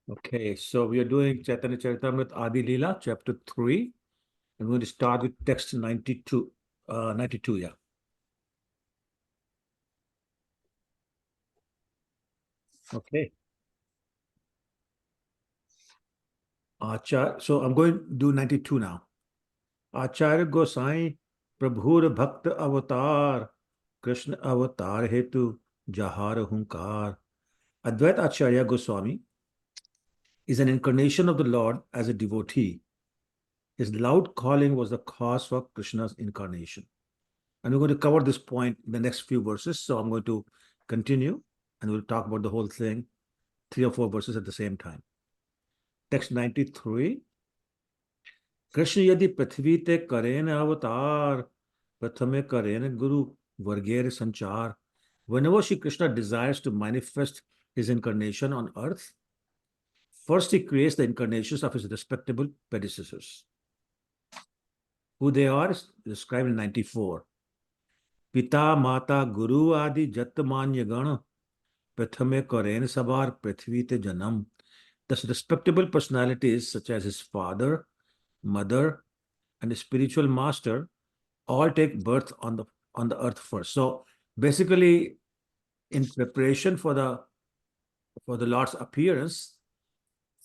Okay, so we are doing Chaitanya Charitamrita Adi Lila, chapter 3. I'm going to start with text 92. 92, yeah. Okay. So I'm going to do 92 now. Acharya Gosai, Prabhur Bhakt Avatar, Krishna Avatar Hetu, Jahar Hunkar. Advaita Acharya Goswami is an incarnation of the Lord as a devotee. His loud calling was the cause for Krishna's incarnation. And we're going to cover this point in the next few verses. So I'm going to continue and we'll talk about the whole thing, 3 or 4 verses at the same time. Text 93. Krishna यदि पृथ्वी ते करेन अवतार प्रथमे करेन guru vargere sanchar. Whenever Shri Krishna desires to manifest his incarnation on earth, first he creates the incarnations of his respectable predecessors. Who they are is described in 94. Pita, Mata, Guru Adi Jatmanya Gana Prathame Karen Sabar Prithvi Te Janam. Thus, respectable personalities such as his father, mother, and his spiritual master all take birth on the earth first. So basically, in preparation for the Lord's appearance,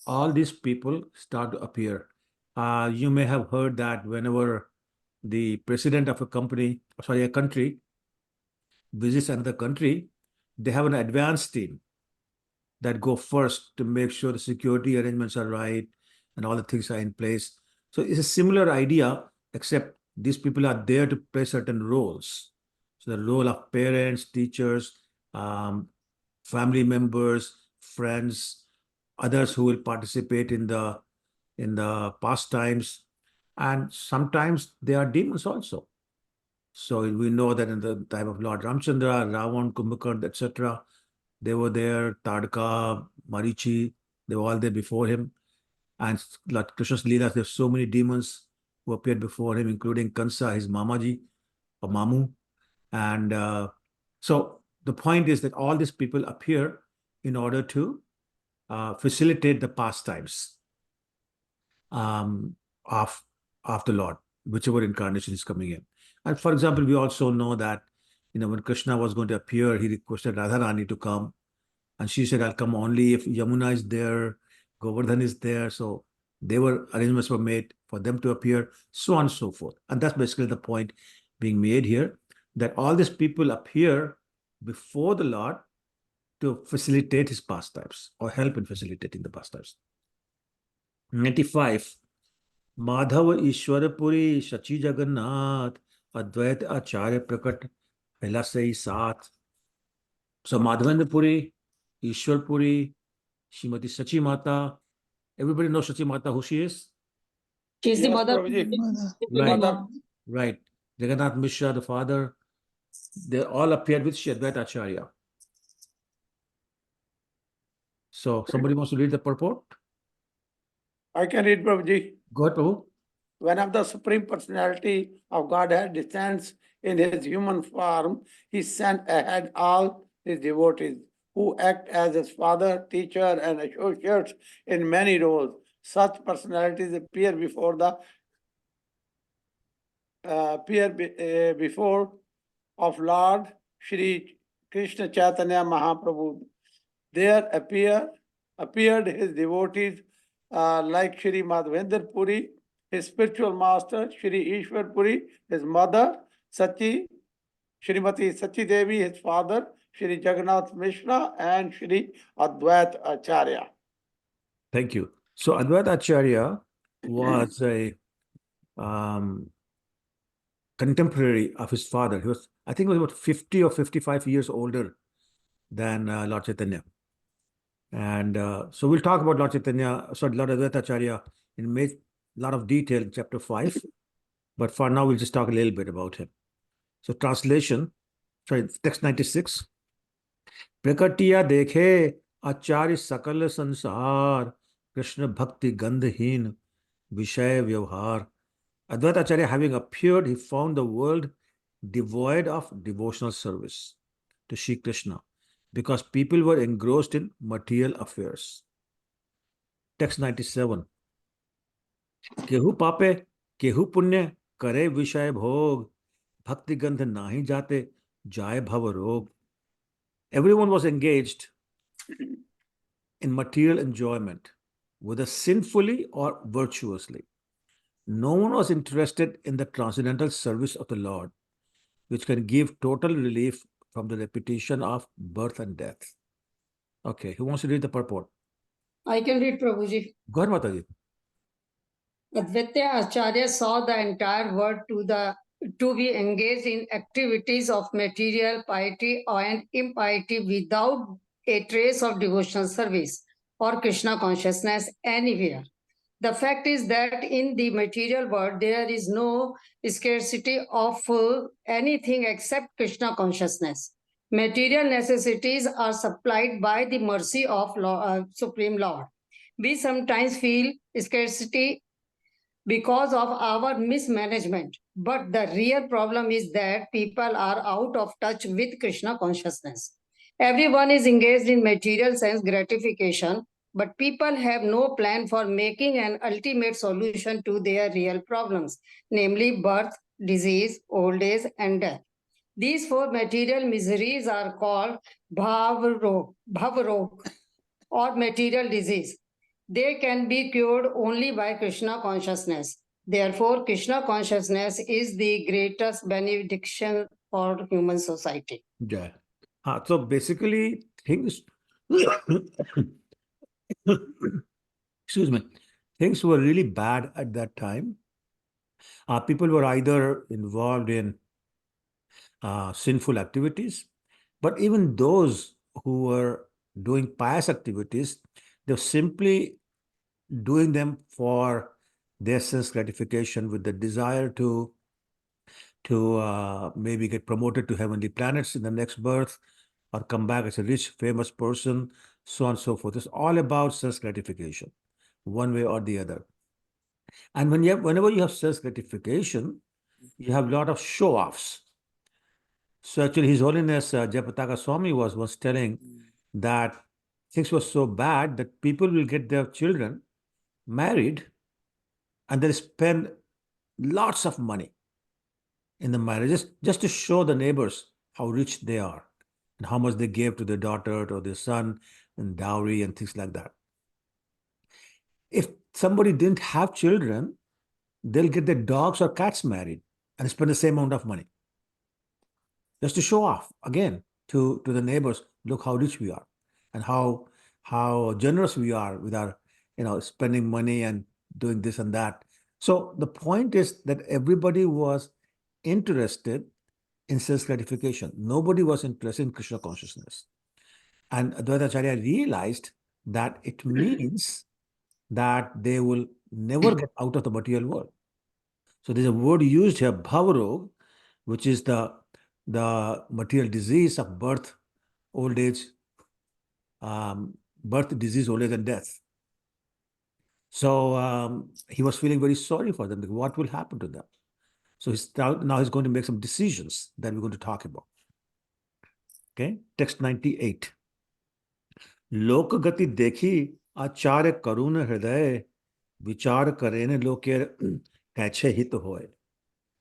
all these people start to appear. You may have heard that whenever the president of a country visits another country, they have an advance team that go first to make sure the security arrangements are right and all the things are in place. So it's a similar idea, except these people are there to play certain roles. So the role of parents, teachers, family members, friends, others who will participate in the pastimes, and sometimes they are demons also. So we know that in the time of Lord Ramchandra, Ravan, Kumbhakarna, etc., they were there. Tadka, Marichi, they were all there before him. And Lord Krishna's Lila, there's so many demons who appeared before him, including Kansa, his Mamaji, or Mamu. And so the point is that all these people appear in order to facilitate the pastimes of, of the Lord, whichever incarnation is coming in. And for example, we also know that when Krishna was going to appear, he requested Radharani to come. And she said, I'll come only if Yamuna is there, Govardhan is there. So arrangements were made for them to appear, so on and so forth. And that's basically the point being made here, that all these people appear before the Lord to facilitate his pastimes or help in facilitating the pastimes. 95. Madhav Ishwarapuri Shachi Jagannath Advait Acharya Prakat Pehla se hi saath. So Madhavendra Ishwar Puri, Shrimati Sachi Mata. Everybody knows Sachi Mata, who she is? She's the mother. Right. Right. Jagannath Mishra, the father, they all appeared with Shri Advaita Acharya. So somebody wants to read the purport? I can read, Prabhuji. Go ahead, Prabhu. Whenever the Supreme Personality of Godhead descends in his human form, he sent ahead all his devotees who act as his father, teacher, and associates in many roles. Such personalities appear before of Lord Shri Krishna Chaitanya Mahaprabhu. There appeared his devotees like Shri Madhavendra Puri, his spiritual master, Shri Ishwar Puri, his mother, Srimati Sachi Devi, his father, Shri Jagannath Mishra, and Shri Advait Acharya. Thank you. So Advaita Acharya was a contemporary of his father. I think he was about 50 or 55 years older than Lord Chaitanya. And so we'll talk about Lord Advaita Acharya in a lot of detail in chapter 5. But for now, we'll just talk a little bit about him. So text 96. Prakatiya dekhe acharya sakal sansar Krishna bhakti gandhin vishay vyavhar. Advaita Acharya, having appeared, he found the world devoid of devotional service to Shri Krishna because people were engrossed in material affairs. Text 97. केहू पापे केहू पुण्य करे विषय भोग भक्ति गंध नाही जाते जाय भव रोग. Everyone was engaged in material enjoyment, whether sinfully or virtuously. No one was interested in the transcendental service of the Lord, which can give total relief from the repetition of birth and death. Okay, who wants to read the purport? I can read, Prabhuji. Go ahead, Mataji. Advaita Acharya saw the entire world to be engaged in activities of material piety and impiety without a trace of devotional service or Krishna consciousness anywhere. The fact is that in the material world, there is no scarcity of anything except Krishna consciousness. Material necessities are supplied by the mercy of Supreme Lord. We sometimes feel scarcity because of our mismanagement. But the real problem is that people are out of touch with Krishna consciousness. Everyone is engaged in material sense gratification, but people have no plan for making an ultimate solution to their real problems, namely birth, disease, old age, and death. These four material miseries are called bhavarog, or material disease. They can be cured only by Krishna consciousness. Therefore, Krishna consciousness is the greatest benediction for human society. Yeah. So basically, things, excuse me, things were really bad at that time. People were either involved in sinful activities, but even those who were doing pious activities, they were simply doing them for their sense gratification with the desire to maybe get promoted to heavenly planets in the next birth or come back as a rich, famous person, so on and so forth. It's all about sense gratification, one way or the other. And whenever you have sense gratification, you have a lot of show-offs. So actually, His Holiness Jayapataka Swami was telling that things were so bad that people will get their children married and they'll spend lots of money in the marriages just to show the neighbors how rich they are and how much they gave to their daughter or their son and dowry and things like that. If somebody didn't have children, they'll get their dogs or cats married and spend the same amount of money just to show off again to the neighbors. Look how rich we are and how generous we are with our spending money and doing this and that. So the point is that everybody was interested in sense gratification. Nobody was interested in Krishna consciousness. And Advaita Acharya realized that it means that they will never get out of the material world. So there's a word used here, bhavarog, which is the material disease of birth, old age, birth, disease, old age, and death. So he was feeling very sorry for them. What will happen to them? So now he's going to make some decisions that we're going to talk about. Okay, text 98. लोक गति देखी आचार्य करुण हृदय विचार करेन लोकेर कैछे हित होय.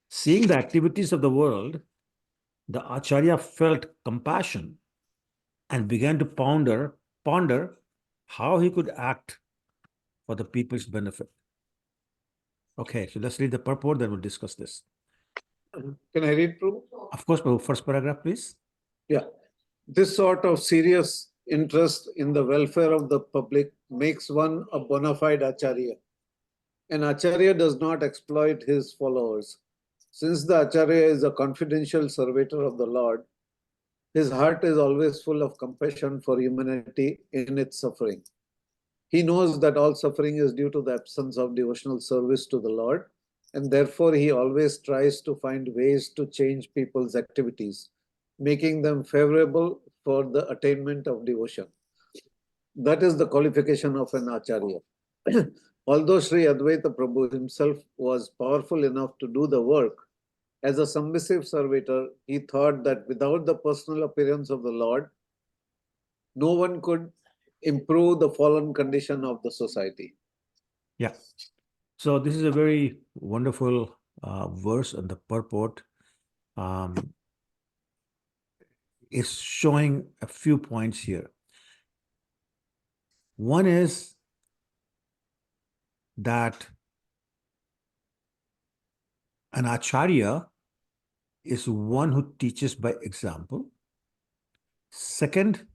Seeing the activities of the world, the Acharya felt compassion and began to ponder how he could act for the people's benefit. Okay, so let's read the purport, then we'll discuss this. Can I read through? Of course, first paragraph, please. Yeah. This sort of serious interest in the welfare of the public makes one a bona fide Acharya. An Acharya does not exploit his followers. Since the Acharya is a confidential servitor of the Lord, his heart is always full of compassion for humanity in its suffering. He knows that all suffering is due to the absence of devotional service to the Lord, and therefore he always tries to find ways to change people's activities, making them favorable for the attainment of devotion. That is the qualification of an Acharya. Although Sri Advaita Prabhu himself was powerful enough to do the work, as a submissive servitor, he thought that without the personal appearance of the Lord, no one could improve the fallen condition of the society. Yeah. So this is a very wonderful verse, and the purport is showing a few points here. One is that an acharya is one who teaches by example. Second,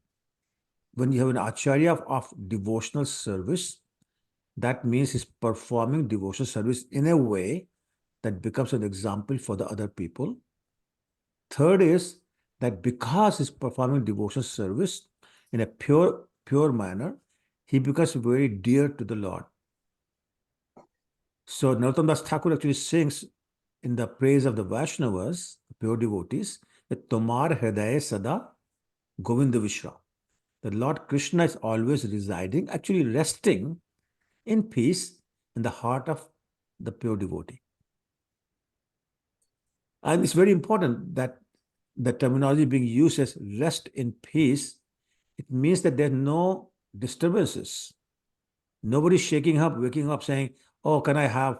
when you have an acharya of devotional service, that means he's performing devotional service in a way that becomes an example for the other people. Third is that because he's performing devotional service in a pure manner, he becomes very dear to the Lord. So Narottam Das Thakur actually sings in the praise of the Vaishnavas, pure devotees, that Tomar Hriday Sada Govinda Vishra. The Lord Krishna is always residing, actually resting in peace in the heart of the pure devotee. And it's very important that the terminology being used as rest in peace, it means that there are no disturbances. Nobody's shaking up, waking up saying, oh, can I have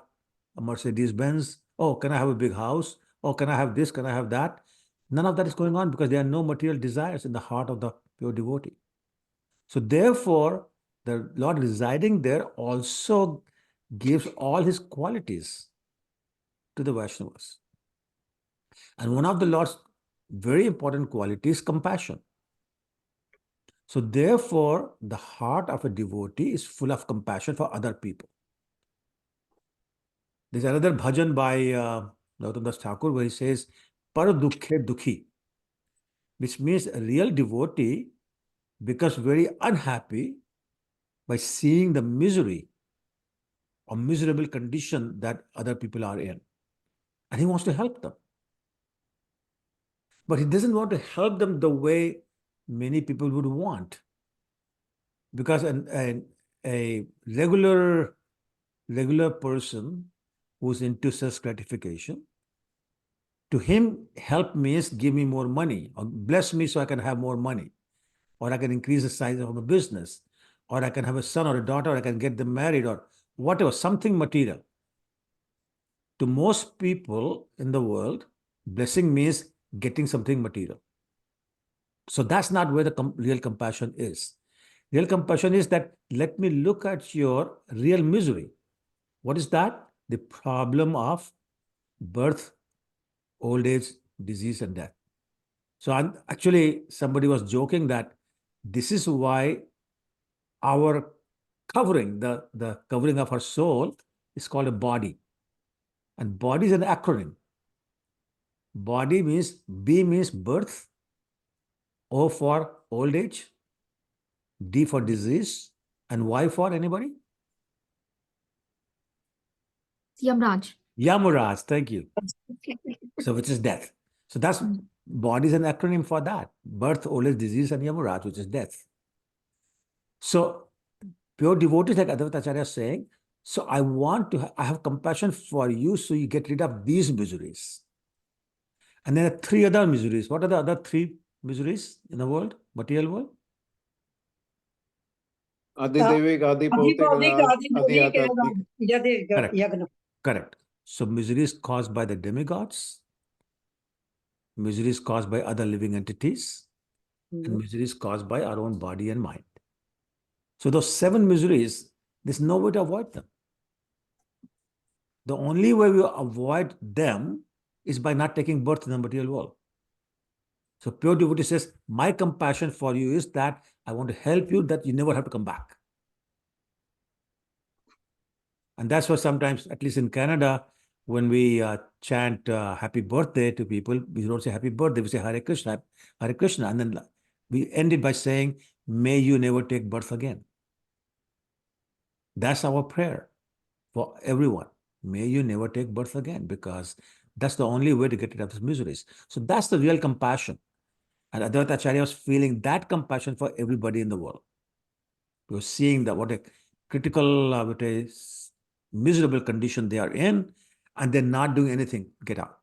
a Mercedes Benz? Oh, can I have a big house? Oh, can I have this? Can I have that? None of that is going on because there are no material desires in the heart of the pure devotee. So therefore, the Lord residing there also gives all his qualities to the Vaishnavas. And one of the Lord's very important qualities is compassion. So therefore, the heart of a devotee is full of compassion for other people. There's another bhajan by Narottam Das Thakur where he says, Par dukhe dukhi, which means a real devotee becomes very unhappy by seeing the misery or miserable condition that other people are in. And he wants to help them. But he doesn't want to help them the way many people would want. Because a regular person who's into self-gratification, to him, help means give me more money, or bless me so I can have more money, or I can increase the size of my business, or I can have a son or a daughter, or I can get them married, or whatever, something material. To most people in the world, blessing means getting something material. So that's not where the real compassion is. Real compassion is that let me look at your real misery. What is that? The problem of birth, old age, disease, and death. So actually, somebody was joking that this is why our covering, the covering of our soul, is called a body. And body is an acronym. Body means, B means birth, O for old age, D for disease, and Y for anybody? Yamraj. Yamraj, thank you. So which is death. So that's body is an acronym for that. Birth, old age, disease, and Yamraj, which is death. So pure devotees like Advaita Acharya is saying, so I have compassion for you so you get rid of these miseries. And there are three other miseries. What are the other three miseries in the world, material world? Adi Devik, Adi Bhautik, Correct. Correct. So miseries caused by the demigods, miseries caused by other living entities, and miseries caused by our own body and mind. So those 7 miseries, there's no way to avoid them. The only way we avoid them is by not taking birth in the material world. So pure devotee says, my compassion for you is that I want to help you that you never have to come back. And that's why sometimes, at least in Canada, when we chant happy birthday to people, we don't say happy birthday, we say Hare Krishna, Hare Krishna. And then we end it by saying, may you never take birth again. That's our prayer for everyone. May you never take birth again, because that's the only way to get rid of these miseries. So that's the real compassion. And Advaita Acharya was feeling that compassion for everybody in the world. He was seeing that what a critical, what a miserable condition they are in, and they're not doing anything to get out.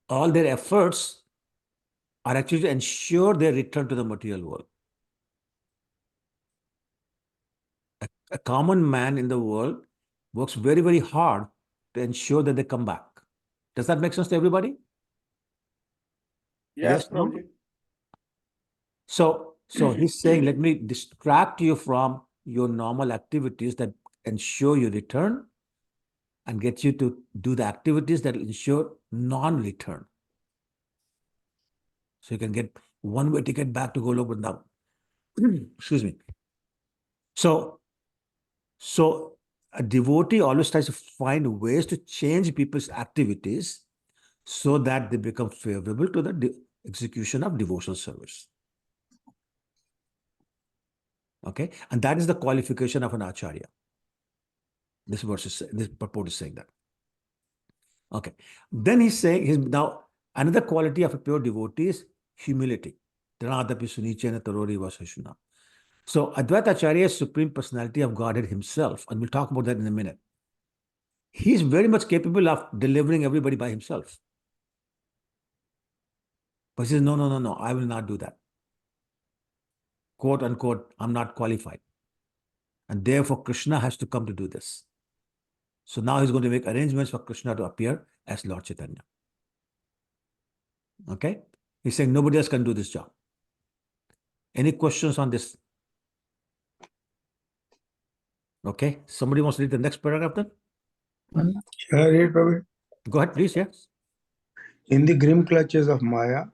All their efforts are actually to ensure their return to the material world. a common man in the world works very, very hard to ensure that they come back. Does that make sense to everybody? Yes, No? Prabhuji. So he's saying, let me distract you from your normal activities that ensure you return and get you to do the activities that will ensure non-return. So you can get one-way ticket back to Golok Vrindavan. Excuse me. So a devotee always tries to find ways to change people's activities so that they become favorable to the execution of devotional service. Okay, and that is the qualification of an acharya. This purport is saying that. Okay, then he's saying now another quality of a pure devotee is humility. So Advaita Acharya is Supreme Personality of Godhead himself, and we'll talk about that in a minute. He's very much capable of delivering everybody by himself. But he says, no, I will not do that. Quote unquote, I'm not qualified. And therefore, Krishna has to come to do this. So now he's going to make arrangements for Krishna to appear as Lord Chaitanya. Okay? He's saying nobody else can do this job. Any questions on this? Okay. Somebody wants to read the next paragraph then? Shall I read, Prabhu? Go ahead, please. Yes. In the grim clutches of Maya,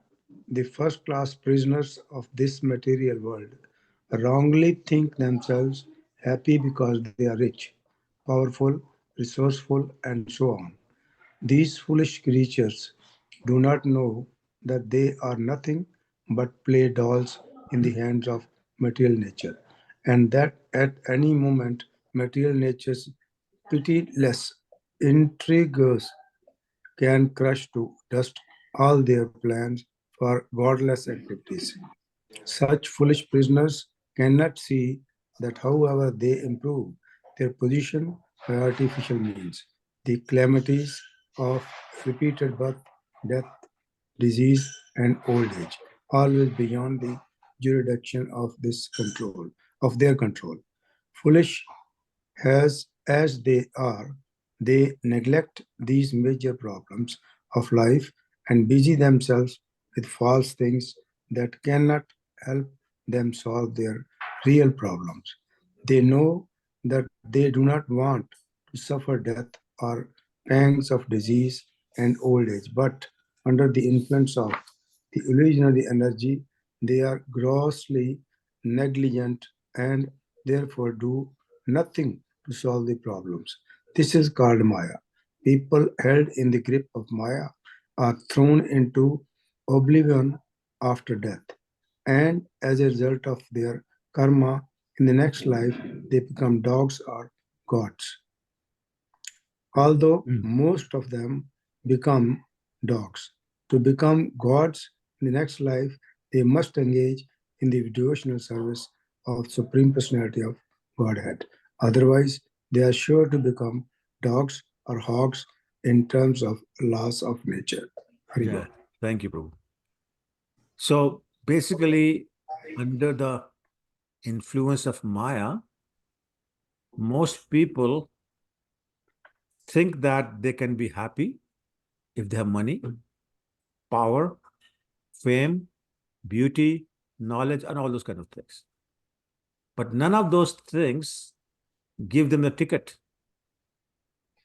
the first-class prisoners of this material world wrongly think themselves happy because they are rich, powerful, resourceful, and so on. These foolish creatures do not know that they are nothing but play dolls in the hands of material nature, and that at any moment material nature's pitiless intrigues can crush to dust all their plans for godless activities. Such foolish prisoners cannot see that however they improve their position by artificial means, the calamities of repeated birth, death, disease, and old age, always beyond the jurisdiction of their control. Foolish as they are, they neglect these major problems of life and busy themselves with false things that cannot help them solve their real problems. They know that they do not want to suffer death or pangs of disease and old age, but under the influence of the illusionary energy, they are grossly negligent and therefore do nothing to solve the problems. This is called Maya. People held in the grip of Maya are thrown into oblivion after death. And as a result of their karma, in the next life, they become dogs or gods. Although most of them become dogs. To become gods in the next life, they must engage in the devotional service of Supreme Personality of Godhead. Otherwise, they are sure to become dogs or hogs in terms of laws of nature. Yeah. Thank you, Prabhu. So basically, under the influence of Maya, most people think that they can be happy if they have money, power, fame, beauty, knowledge, and all those kind of things. But none of those things give them the ticket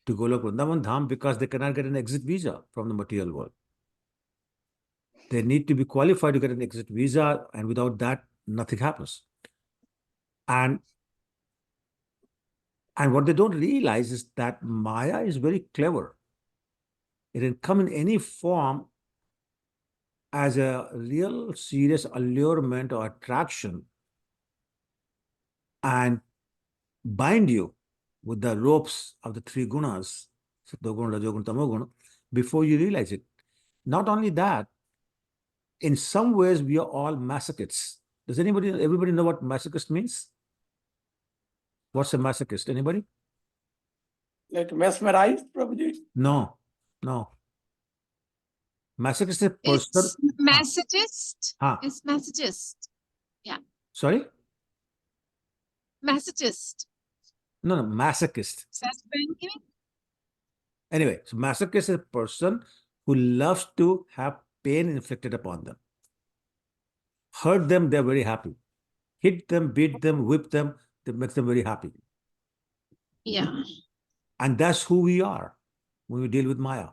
to Golok Vrindavan Dham because they cannot get an exit visa from the material world. They need to be qualified to get an exit visa, and without that, nothing happens. And what they don't realize is that Maya is very clever. It can come in any form as a real serious allurement or attraction and bind you with the ropes of the three gunas, Sattva-guna, Rajoguna, Tamoguna, before you realize it. Not only that, in some ways, we are all masochists. Does everybody know what masochist means? What's a masochist? Anybody? Like mesmerized, Prabhuji? No. Masochist is a person. It's masochist. Huh. It's masochist. Yeah. Sorry? Masochist. No, no, masochist. Suspended. Anyway, so masochist is a person who loves to have pain inflicted upon them. Hurt them, they're very happy. Hit them, beat them, whip them, that makes them very happy. Yeah. And that's who we are when we deal with Maya.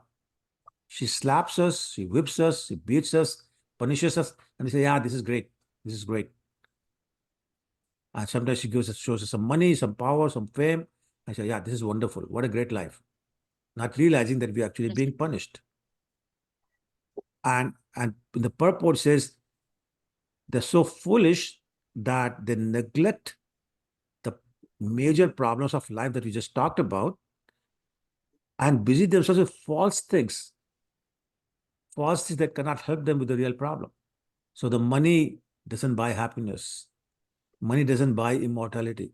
She slaps us, she whips us, she beats us, punishes us, and we say, yeah, this is great. This is great. And sometimes she shows us some money, some power, some fame. I say, yeah, this is wonderful. What a great life. Not realizing that we're actually being punished. And the purport says they're so foolish that they neglect the major problems of life that we just talked about and busy themselves with false things that cannot help them with the real problem. So the money doesn't buy happiness. Money doesn't buy immortality.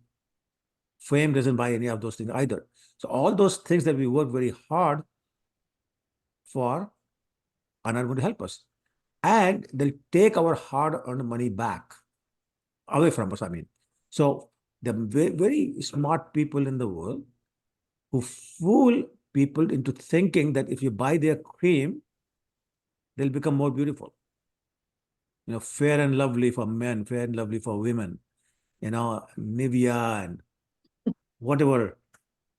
Fame doesn't buy any of those things either. So all those things that we work very hard for are not going to help us. And they'll take our hard-earned money back, away from us, I mean. So the very smart people in the world who fool people into thinking that if you buy their cream, they'll become more beautiful. You know, fair and lovely for men, fair and lovely for women. You know, Nivea and whatever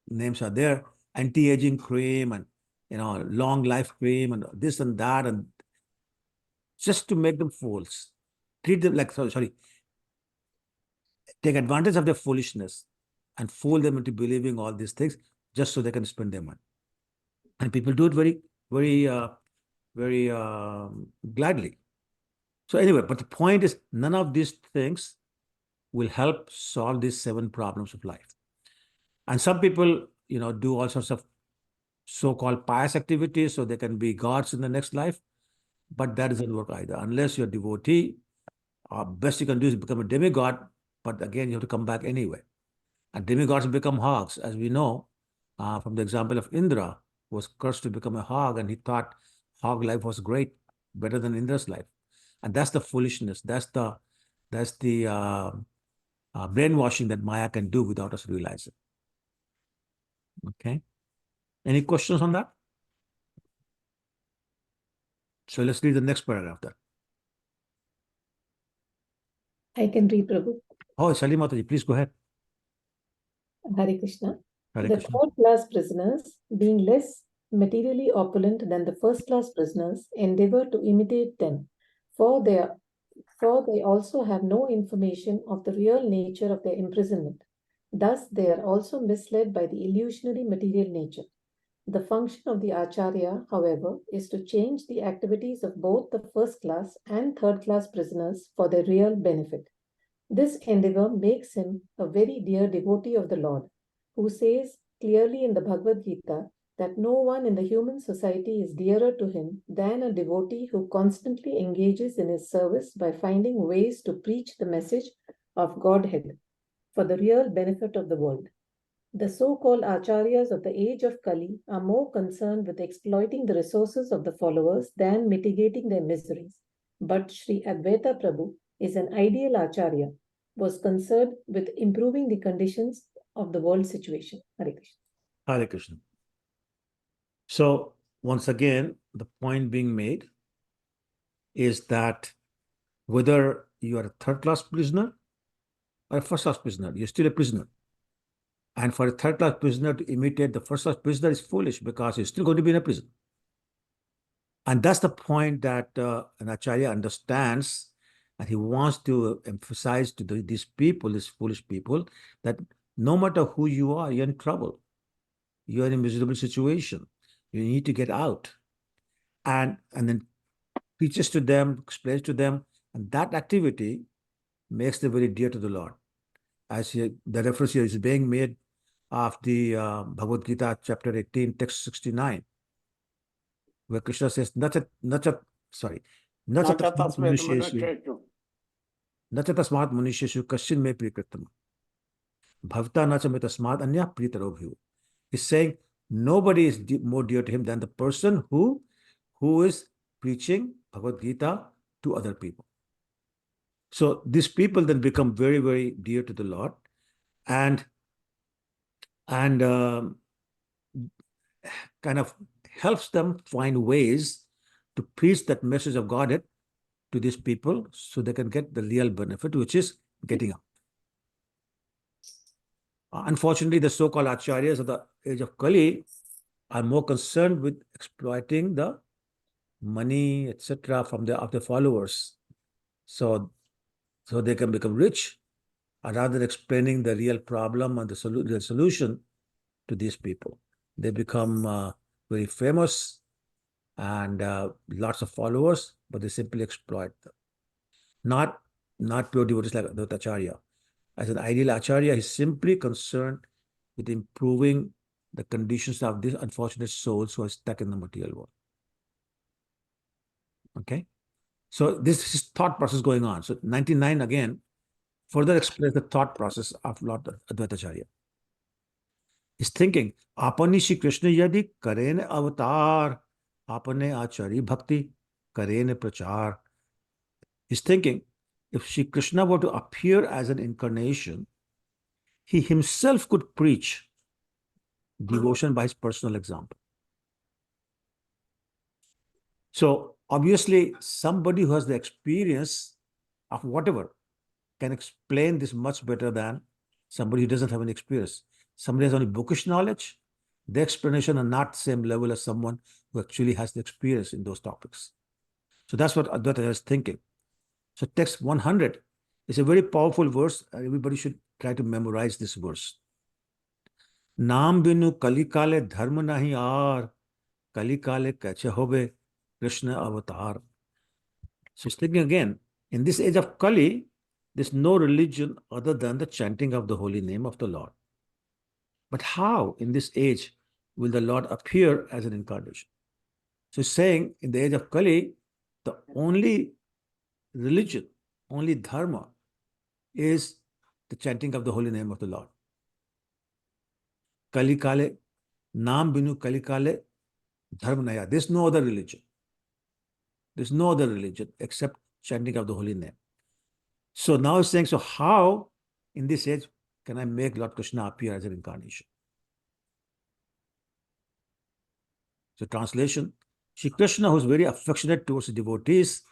names are there, anti-aging cream and, you know, long life cream and this and that, and just to make them fools. Treat them like, sorry, take advantage of their foolishness and fool them into believing all these things just so they can spend their money. And people do it very gladly. So anyway, but the point is, none of these things will help solve these 7 problems of life. And some people, you know, do all sorts of so-called pious activities so they can be gods in the next life, but that doesn't work either. Unless you're a devotee, best you can do is become a demigod, but again, you have to come back anyway. And demigods become hogs, as we know from the example of Indra, who was cursed to become a hog, and he thought hog life was great, better than Indra's life. And that's the foolishness. That's the brainwashing that Maya can do without us realizing. Okay. Any questions on that? So let's read the next paragraph then. I can read, Prabhu. Oh, Sali Mataji, please go ahead. Hare Krishna. Hare The Krishna. third-class prisoners, being less materially opulent than the first-class prisoners, endeavor to imitate them, for they also have no information of the real nature of their imprisonment. Thus, they are also misled by the illusionary material nature. The function of the Acharya, however, is to change the activities of both the first-class and third-class prisoners for their real benefit. This endeavor makes him a very dear devotee of the Lord, who says clearly in the Bhagavad Gita that no one in the human society is dearer to him than a devotee who constantly engages in his service by finding ways to preach the message of Godhead for the real benefit of the world. The so-called acharyas of the age of Kali are more concerned with exploiting the resources of the followers than mitigating their miseries. But Sri Advaita Prabhu is an ideal acharya, was concerned with improving the conditions of the world situation. Hare Krishna. Hare Krishna. So once again, the point being made is that whether you are a third-class prisoner or a first-class prisoner, you're still a prisoner. And for a third-class prisoner to imitate the first-class prisoner is foolish because he's still going to be in a prison. And that's the point that an Acharya understands, and he wants to emphasize to these people, these foolish people, that no matter who you are, you're in trouble. You're in a miserable situation. You need to get out. And then teaches to them, explains to them, and that activity makes them very dear to the Lord. As the reference here is being made of the Bhagavad Gita, chapter 18, text 69, where Krishna says, Nacha tasmat manisheshu kashin me prikritam. Bhavta nacha me tasmat anya pritarobhyu. He's saying nobody is more dear to him than the person who is preaching Bhagavad Gita to other people. So these people then become very, very dear to the Lord. And and kind of helps them find ways to preach that message of Godhead to these people so they can get the real benefit, which is getting up. Unfortunately, the so-called acharyas of the age of Kali are more concerned with exploiting the money, etc., from of the followers, so they can become rich, rather than explaining the real problem and the solution to these people. They become very famous and lots of followers, but they simply exploit them. Not pure devotees like the Acharya. As an ideal Acharya, he's simply concerned with improving the conditions of these unfortunate souls who are stuck in the material world. Okay? So this is thought process going on. So 99 again further explains the thought process of Lord Advaita Acharya. He's thinking, Apani Shri Krishna yadi karene avatar, apane achari bhakti karene prachar. He's thinking, if Shri Krishna were to appear as an incarnation, he himself could preach devotion by his personal example. So obviously, somebody who has the experience of whatever can explain this much better than somebody who doesn't have any experience. Somebody has only bookish knowledge, the explanation are not the same level as someone who actually has the experience in those topics. So that's what Advaita is thinking. So text 100 is a very powerful verse. Everybody should try to memorize this verse. Naam binu kalikale dharma nahi aar, kalikale kache hobe Krishna avatar. So he's thinking again, in this age of Kali, there's no religion other than the chanting of the holy name of the Lord. But how in this age will the Lord appear as an incarnation? So he's saying in the age of Kali, the only religion, only dharma is the chanting of the holy name of the Lord. Kali kale, naam binu kali kale, dharma naya. There's no other religion. There's no other religion except chanting of the holy name. So now he's saying, so how in this age can I make Lord Krishna appear as an incarnation? So translation, Shri Krishna, who's very affectionate towards the devotees.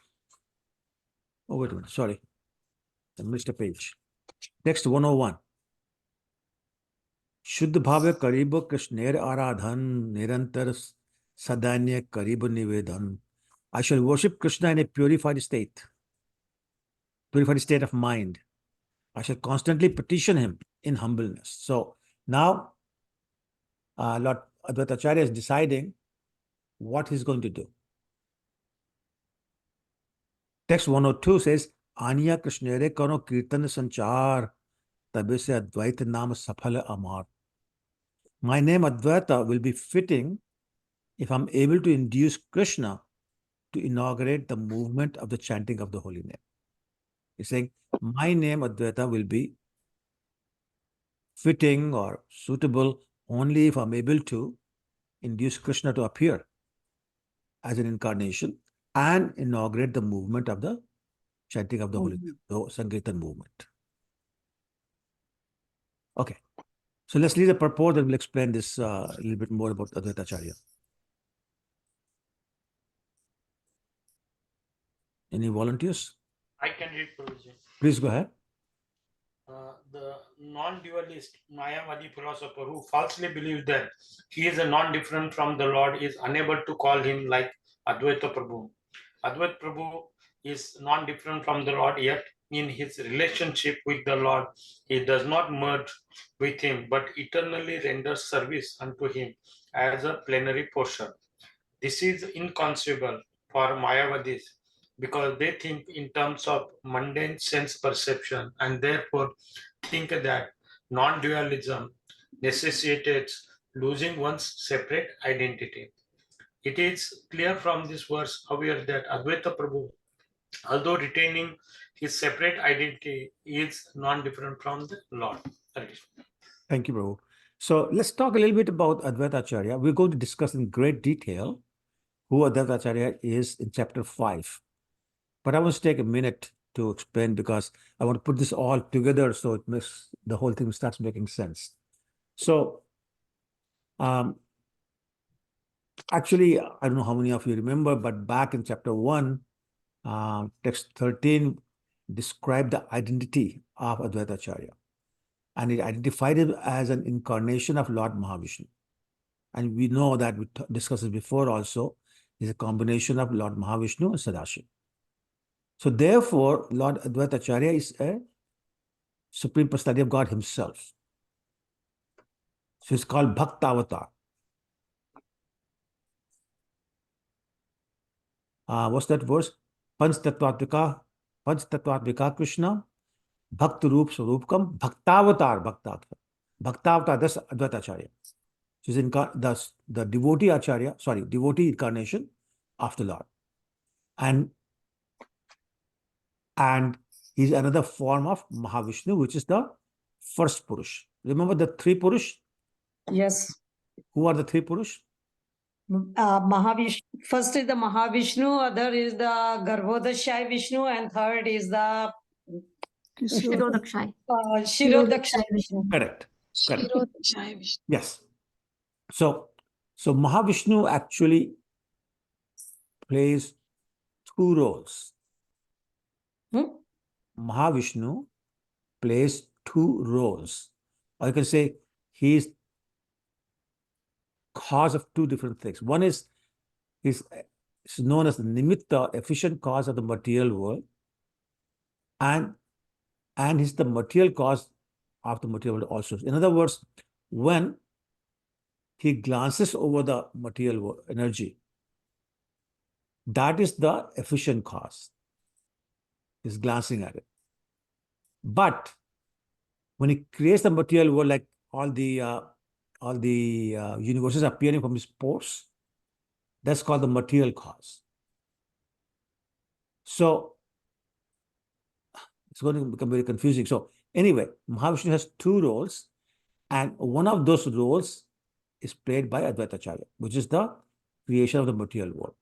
Oh, wait a minute, sorry. I missed a page. Text 101. Shuddha bhave karib Krishner aradhan nirantar sadanya karib nivedan. I shall worship Krishna in a purified state of mind. I shall constantly petition him in humbleness. So now Lord Advaita Acharya is deciding what he's going to do. Text 102 says, Anya Krishnere karo kirtan sanchar, tabe se Advaita naam safal amar. My name Advaita will be fitting if I'm able to induce Krishna to inaugurate the movement of the chanting of the holy name. He's saying, my name Advaita will be fitting or suitable only if I'm able to induce Krishna to appear as an incarnation and inaugurate the movement of the chanting of the holy name, the samkirtan movement. Okay. So let's read the purport and we'll explain this a little bit more about Advaita Acharya. Any volunteers? I can read, Prabhuji. Please go ahead. The non-dualist Mayavadi philosopher who falsely believes that he is a non-different from the Lord is unable to call him like Advaita Prabhu. Advaita Prabhu is non-different from the Lord, yet in his relationship with the Lord, he does not merge with him, but eternally renders service unto him as a plenary portion. This is inconceivable for Mayavadis because they think in terms of mundane sense perception and therefore think that non-dualism necessitates losing one's separate identity. It is clear from this verse, however, that Advaita Prabhu, although retaining his separate identity, is non-different from the Lord. Thank you, Prabhu. So let's talk a little bit about Advaita Acharya. We're going to discuss in great detail who Advaita Acharya is in chapter 5. But I want to take a minute to explain because I want to put this all together so it makes the whole thing starts making sense. So Actually, I don't know how many of you remember, but back in chapter 1, text 13 described the identity of Advaita Acharya. And it identified him as an incarnation of Lord Mahavishnu. And we know that we discussed it before also, is a combination of Lord Mahavishnu and Sadashiv. So therefore, Lord Advaita Acharya is a Supreme Personality of God himself. So it's called Bhaktavatar. What's that verse? Panch Tattvatvika Krishna, Bhakt Roop Swarupkam, Bhaktavatar, Bhaktavatar, that's Advaita Acharya. So it's the devotee Acharya, devotee incarnation of the Lord. And he's another form of Mahavishnu, which is the first Purush. Remember the three Purush? Yes. Who are the three Purush? Mahavishnu. First is the Mahavishnu, other is the Garbhodakshai Vishnu, and third is the Shirodakshai. Shirodakshai Vishnu. Correct. Shirodakshai Vishnu. Yes. So Mahavishnu actually plays two roles. Mahavishnu plays two roles. Or you can say he is cause of two different things. One is known as the nimitta, efficient cause of the material world, and he's the material cause of the material world also. In other words, when he glances over the material world, energy, that is the efficient cause. He's glancing at it. But when he creates the material world, like all the universes appearing from his pores, that's called the material cause. So it's going to become very confusing. So anyway, Mahavishnu has two roles, and one of those roles is played by Advaita Acharya, which is the creation of the material world.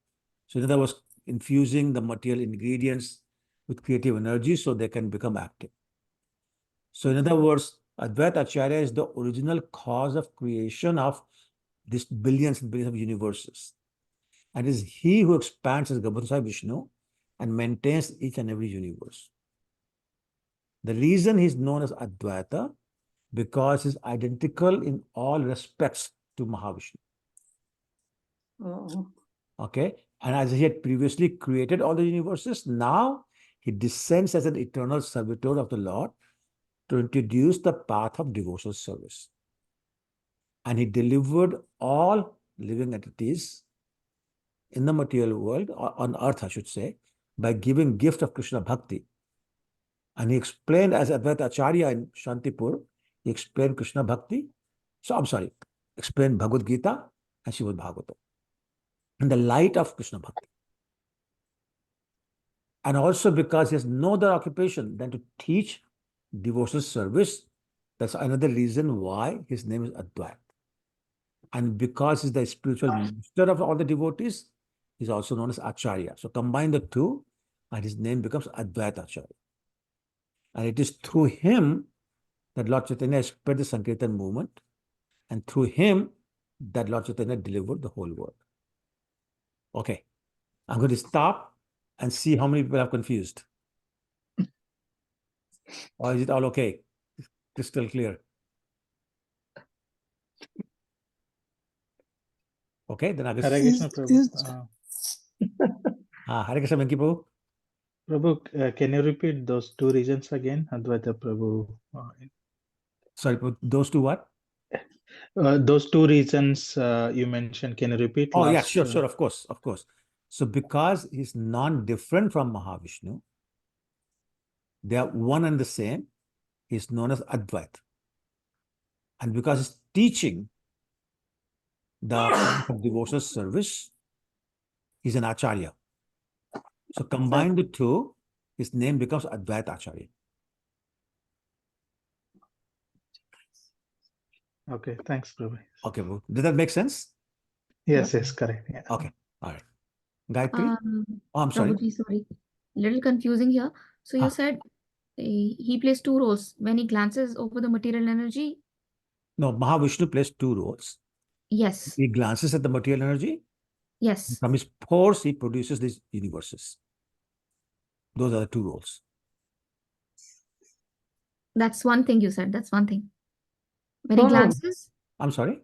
So in other words, infusing the material ingredients with creative energy so they can become active. So in other words, Advaita Acharya is the original cause of creation of these billions and billions of universes. And it is he who expands as Garbhodakshai Vishnu and maintains each and every universe. The reason he's known as Advaita, because he's identical in all respects to Mahavishnu. Okay? And as he had previously created all the universes, now he descends as an eternal servitor of the Lord to introduce the path of devotional service. And he delivered all living entities in the material world, or on earth, I should say, by giving gift of Krishna Bhakti. And he explained as Advaita Acharya in Shantipur, he explained Krishna Bhakti. Explained Bhagavad Gita and Srimad Bhagavatam in the light of Krishna Bhakti. And also because he has no other occupation than to teach devotional service, that's another reason why his name is Advaita. And because he's the spiritual master of all the devotees, he's also known as Acharya. So combine the two, and his name becomes Advaita Acharya. And it is through him that Lord Chaitanya spread the Sankirtan movement, and through him that Lord Chaitanya delivered the whole world. Okay, I'm going to stop and see how many people are confused. Or is it all okay? Crystal clear? Okay, then I guess. Hare Krishna, Prabhu. Hare Krishna, Venki Prabhu. Prabhu, can you repeat those two reasons again, Advaita Prabhu? Sorry, those two what? Those two reasons you mentioned, can you repeat? Oh, yeah, sure, of course. So because he's non-different from Mahavishnu, they are one and the same, he's known as Advaita. And because he's teaching the path of devotional service, he's an Acharya. So combine the two, his name becomes Advaita Acharya. Okay, thanks, Prabhu. Okay, Prabhu. Did that make sense? Yes, correct. Yeah. Okay, all right. Gayatri? I'm sorry. Prabhuji, sorry. Little confusing here. So you said he plays two roles when he glances over the material energy. No, Mahavishnu plays two roles. Yes. He glances at the material energy. Yes. From his pores, he produces these universes. Those are the two roles. That's one thing you said. That's one thing. When he No, no. glances. I'm sorry?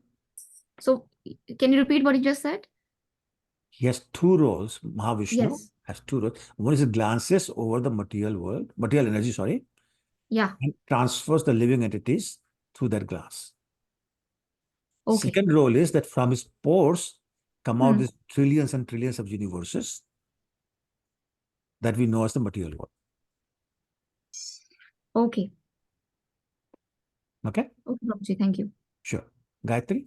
So can you repeat what you just said? He has two roles. Mahavishnu Yes. has two roles. One is it glances over the material world, material energy, sorry, Yeah. and transfers the living entities through that glass. Okay. Second role is that from his pores come out Hmm. these trillions and trillions of universes that we know as the material world. Okay. Okay? Okay, Prabhuji, thank you. Sure. Gayatri?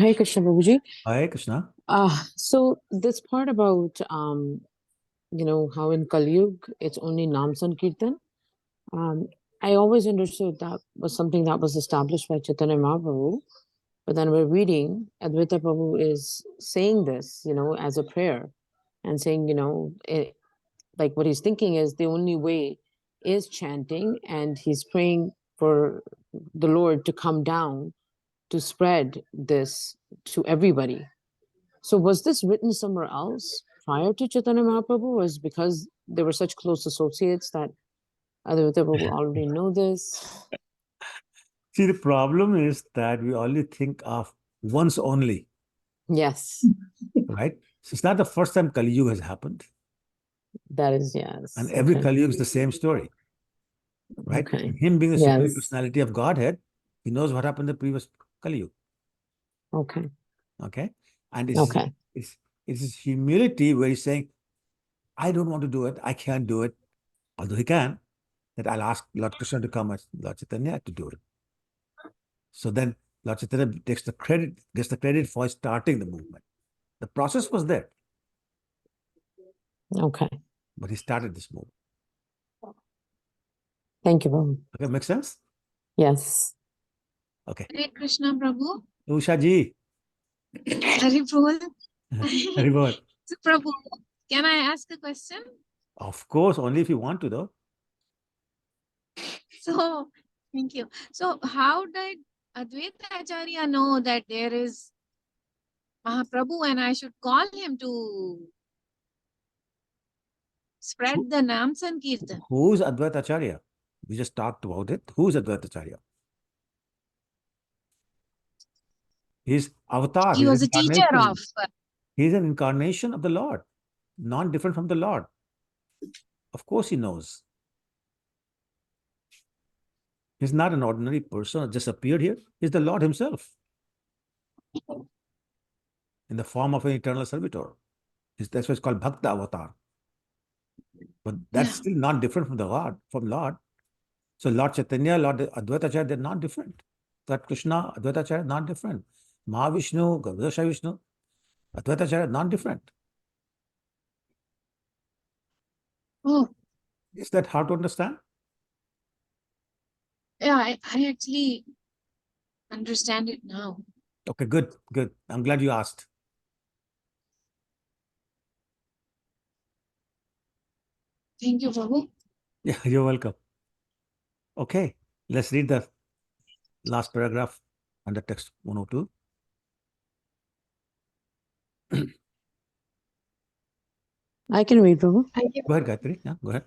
Hey Krishna Prabhuji. Hi, Krishna. So this part about how in Kali Yuga it's only Nam Sankirtan. I always understood that was something that was established by Chaitanya Mahaprabhu. But then we're reading Advaita Prabhu is saying this, as a prayer, and saying, like what he's thinking is the only way is chanting, and he's praying for the Lord to come down to spread this to everybody. So was this written somewhere else prior to Chaitanya Mahaprabhu? Was because they were such close associates that Advaita Prabhu already know this? See, the problem is that we only think of once only, Yes, right? So it's not the first time Kali Yuga has happened. that is yes. And every Okay. Kali Yuga is the same story, right? Okay. Him being the supreme Yes. personality of Godhead, he knows what happened in the previous Kali Yuga. Okay. Okay? And Okay. it's his humility where he's saying, I don't want to do it. I can't do it. Although he can, that I'll ask Lord Krishna to come as Lord Chaitanya to do it. So then Lord Chaitanya gets the credit for starting the movement. The process was there, Okay. but he started this movement. Thank you, Prabhu. Okay, make sense? Yes. Okay. Hare Krishna Prabhu. Usha ji. Hari Bol. Very good. So Prabhu, can I ask a question? Of course, only if you want to, though. So, thank you. So, how did Advaita Acharya know that there is Mahaprabhu and I should call him to spread the Nam Sankirtan? Who's Advaita Acharya? We just talked about it. Who's Advaita Acharya? He's avatar. He was a teacher of. He's an incarnation of the Lord, non-different from the Lord. Of course he knows. He's not an ordinary person who just appeared here. He's the Lord himself in the form of an eternal servitor. That's why it's called Bhakta Avatar. But that's still not different from the Lord. So Lord Chaitanya, Lord Advaita Acharya, they're not different. Lord Krishna, Advaita Acharya, not different. Mahavishnu, Gavadasha Vishnu, Advaita Acharya, not different. Oh, Is that hard to understand? yeah, I actually understand it now. Okay, good. I'm glad you asked. Thank you, Prabhu. Yeah, you're welcome. Okay, let's read the last paragraph under text 102. I can read, Prabhu. Go ahead, Gayatri. Yeah, go ahead.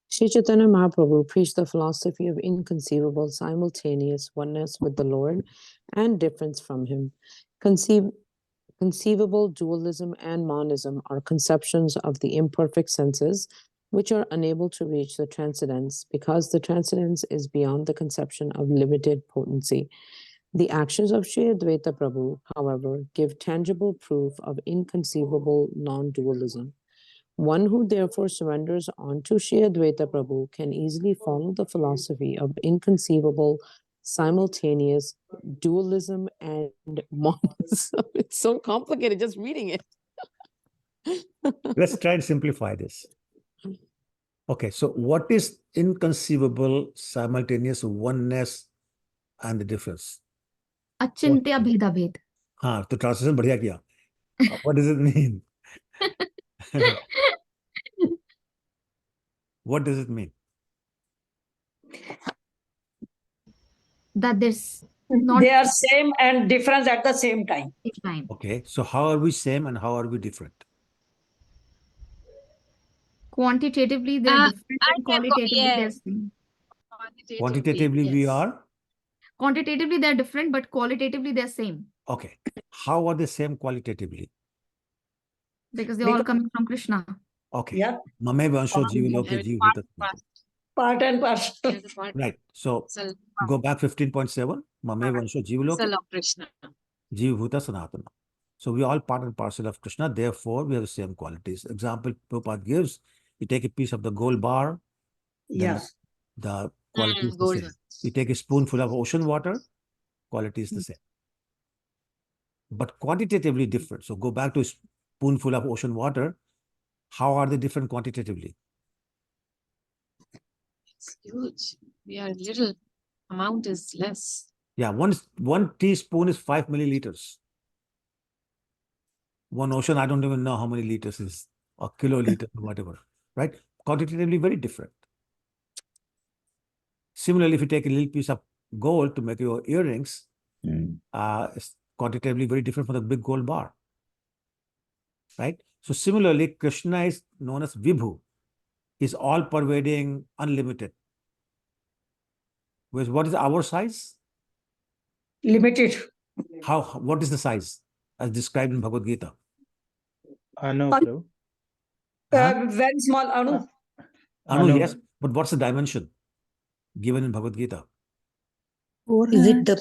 Sri Chaitanya Mahaprabhu preached the philosophy of inconceivable simultaneous oneness with the Lord and difference from him. Conceivable dualism and monism are conceptions of the imperfect senses which are unable to reach the transcendence because the transcendence is beyond the conception of limited potency. The actions of Sri Advaita Prabhu, however, give tangible proof of inconceivable non-dualism. One who therefore surrenders onto Sri Advaita Prabhu can easily follow the philosophy of inconceivable simultaneous dualism and monism. It's so complicated just reading it. Let's try and simplify this. Okay, so what is inconceivable simultaneous oneness and the difference? Achintya bheda bhed. हाँ, तो translation बढ़िया किया. What does it mean? What does it mean? That there's Not They are same and different at the same time. same time. Okay, so how are we same and how are we different? Quantitatively, they're Uh, different, I and can go, qualitatively, they're yes, same. Quantitatively, we yes. are? Quantitatively, they're different, but qualitatively, they're same Okay. How are they same qualitatively? because they're all Because- coming from Krishna. Okay. Yeah, Mame vansho jivaloke Every jiv part- hutasana. part- part and parcel. there's a part- Right. So parcel- go back 15.7. Mame vansho jivaloke parcel of Krishna. jiv huta sanatana. So we are all part and parcel of Krishna. Therefore, we have the same qualities. Example Prabhupada gives, you take a piece of the gold bar, then Yes. the quality is the Gold. same. You take a spoonful of ocean water, quality is the same. But quantitatively different. So go back to a spoonful of ocean water. How are they different quantitatively? It's huge. We are little. Amount is less. Yeah, one teaspoon is 5 milliliters. One ocean, I don't even know how many liters is, or kiloliters, whatever, right? Quantitatively very different. Similarly, if you take a little piece of gold to make your earrings, it's quantitatively very different from the big gold bar, right? So similarly, Krishna is known as Vibhu, is all pervading, unlimited. Whereas what is our size? Limited. What is the size as described in Bhagavad Gita? Anu, Prabhu. Very small, Anu. Anu, Anu. yes, but what's the dimension given in Bhagavad Gita? Is it the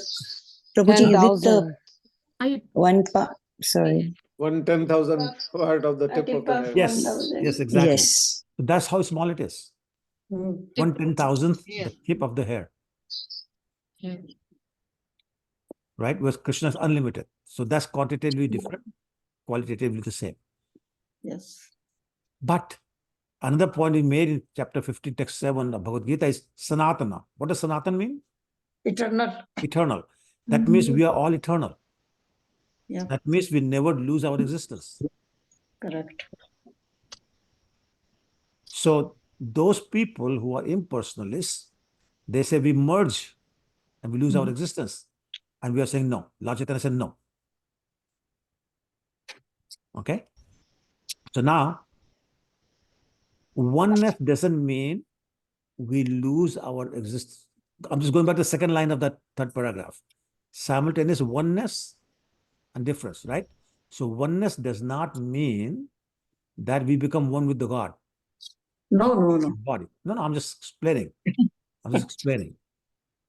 Prabhuji? Is it the 10,000. one part? Sorry. 1/10,000 part of the tip of the hair. Yes, exactly. Yes. So that's how small it is. 1/10,000th, the tip of the hair, Yeah. right? Whereas Krishna is unlimited. So that's quantitatively different, qualitatively the same. Yes. But another point we made in chapter 50, text 7 of Bhagavad Gita is Sanatana. What does Sanatana mean? Eternal. Eternal. That means we are all eternal. Yeah. That means we never lose our existence. Correct. So those people who are impersonalists, they say we merge and we lose our existence. And we are saying no. Lord Chaitanya said no. Okay? So now, oneness doesn't mean we lose our existence. I'm just going back to the second line of that third paragraph. Simultaneous oneness and difference, right? So oneness does not mean that we become one with the God. No. Body. No, I'm just explaining.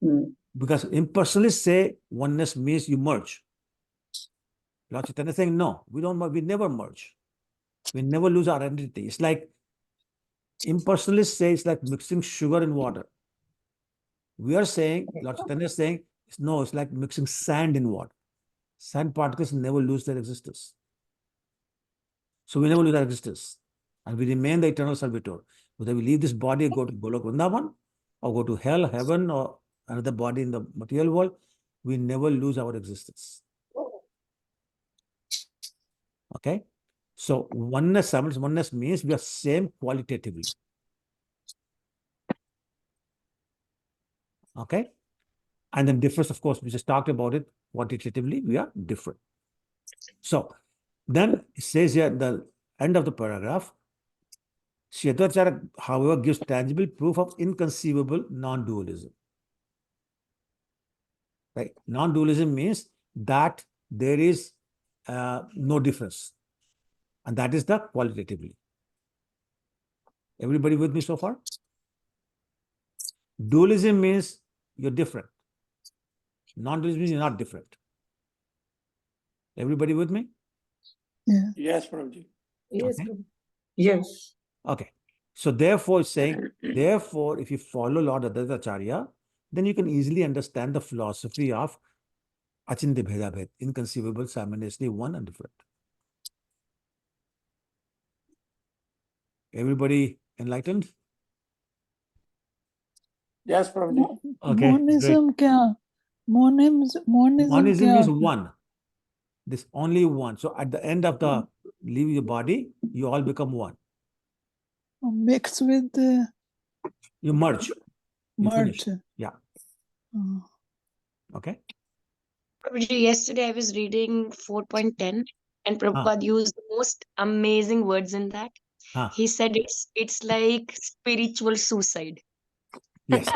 Mm. Because impersonalists say oneness means you merge. Lord Chaitanya is saying, no, we never merge. We never lose our identity. It's like impersonalists say it's like mixing sugar and water. We are saying, Lord Chaitanya is saying, no, it's like mixing sand in water. Sand particles never lose their existence. So we never lose our existence. And we remain the eternal servitor. Whether we leave this body, go to Golok Vrindavan, or go to hell, heaven, or another body in the material world, we never lose our existence. Okay? So oneness means we are same qualitatively. Okay? And then difference, of course, we just talked about it quantitatively, we are different. So then it says here at the end of the paragraph, Charitamrita, however, gives tangible proof of inconceivable non-dualism. Right? Non-dualism means that there is no difference. And that is the qualitatively. Everybody with me so far? Dualism means you're different. Non-dualism means you're not different. Everybody with me? Yes, Prabhuji. Yes. Okay. Yes. Okay. So therefore, it's saying, therefore, if you follow Lord Advaita Acharya, then you can easily understand the philosophy of Achintya Bheda Bhed, inconceivable, simultaneously one and different. Everybody enlightened? Yes, Prabhuji. Okay, Monism kya? Monism Monism kya? means one. This only one. So at the end of the leave your body, you all become one. Mixed with You merge. You merge. finish. Yeah. Oh. Okay. Prabhuji, yesterday I was reading 4.10 and Huh. Prabhupada used the most amazing words in that. Huh. He said it's like spiritual suicide. Yes.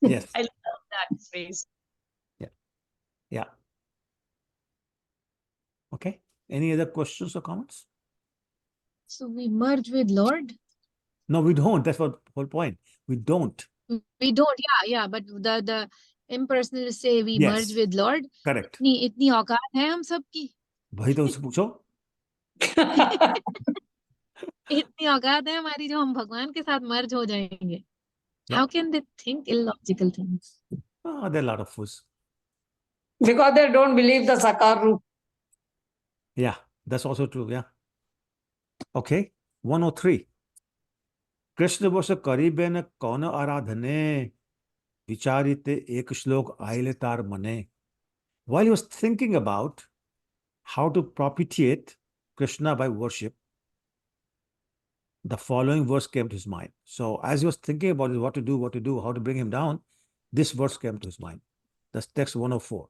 Yes. I love that phrase. Yeah. Okay. Any other questions or comments? So we merge with Lord? No, we don't. That's what whole point. We don't. We don't, yeah, but the impersonal say we merge Yes. with Lord. Correct. इतनी औकात है हम सबकी वही तो उससे पूछो. इतनी औकात है हमारी जो हम भगवान के साथ मर्ज हो जाएंगे. Yeah. How can they think illogical things? Oh, there are a lot of fools. Because they don't believe the Sakar Roop. Yeah, that's also true. Yeah. Okay. 103. Krishna बस करीबेन कौन आराधने विचारिते एक श्लोक आइले तार मने. While he was thinking about how to propitiate Krishna by worship, the following verse came to his mind. So as he was thinking about what to do, how to bring him down, this verse came to his mind. That's text 104.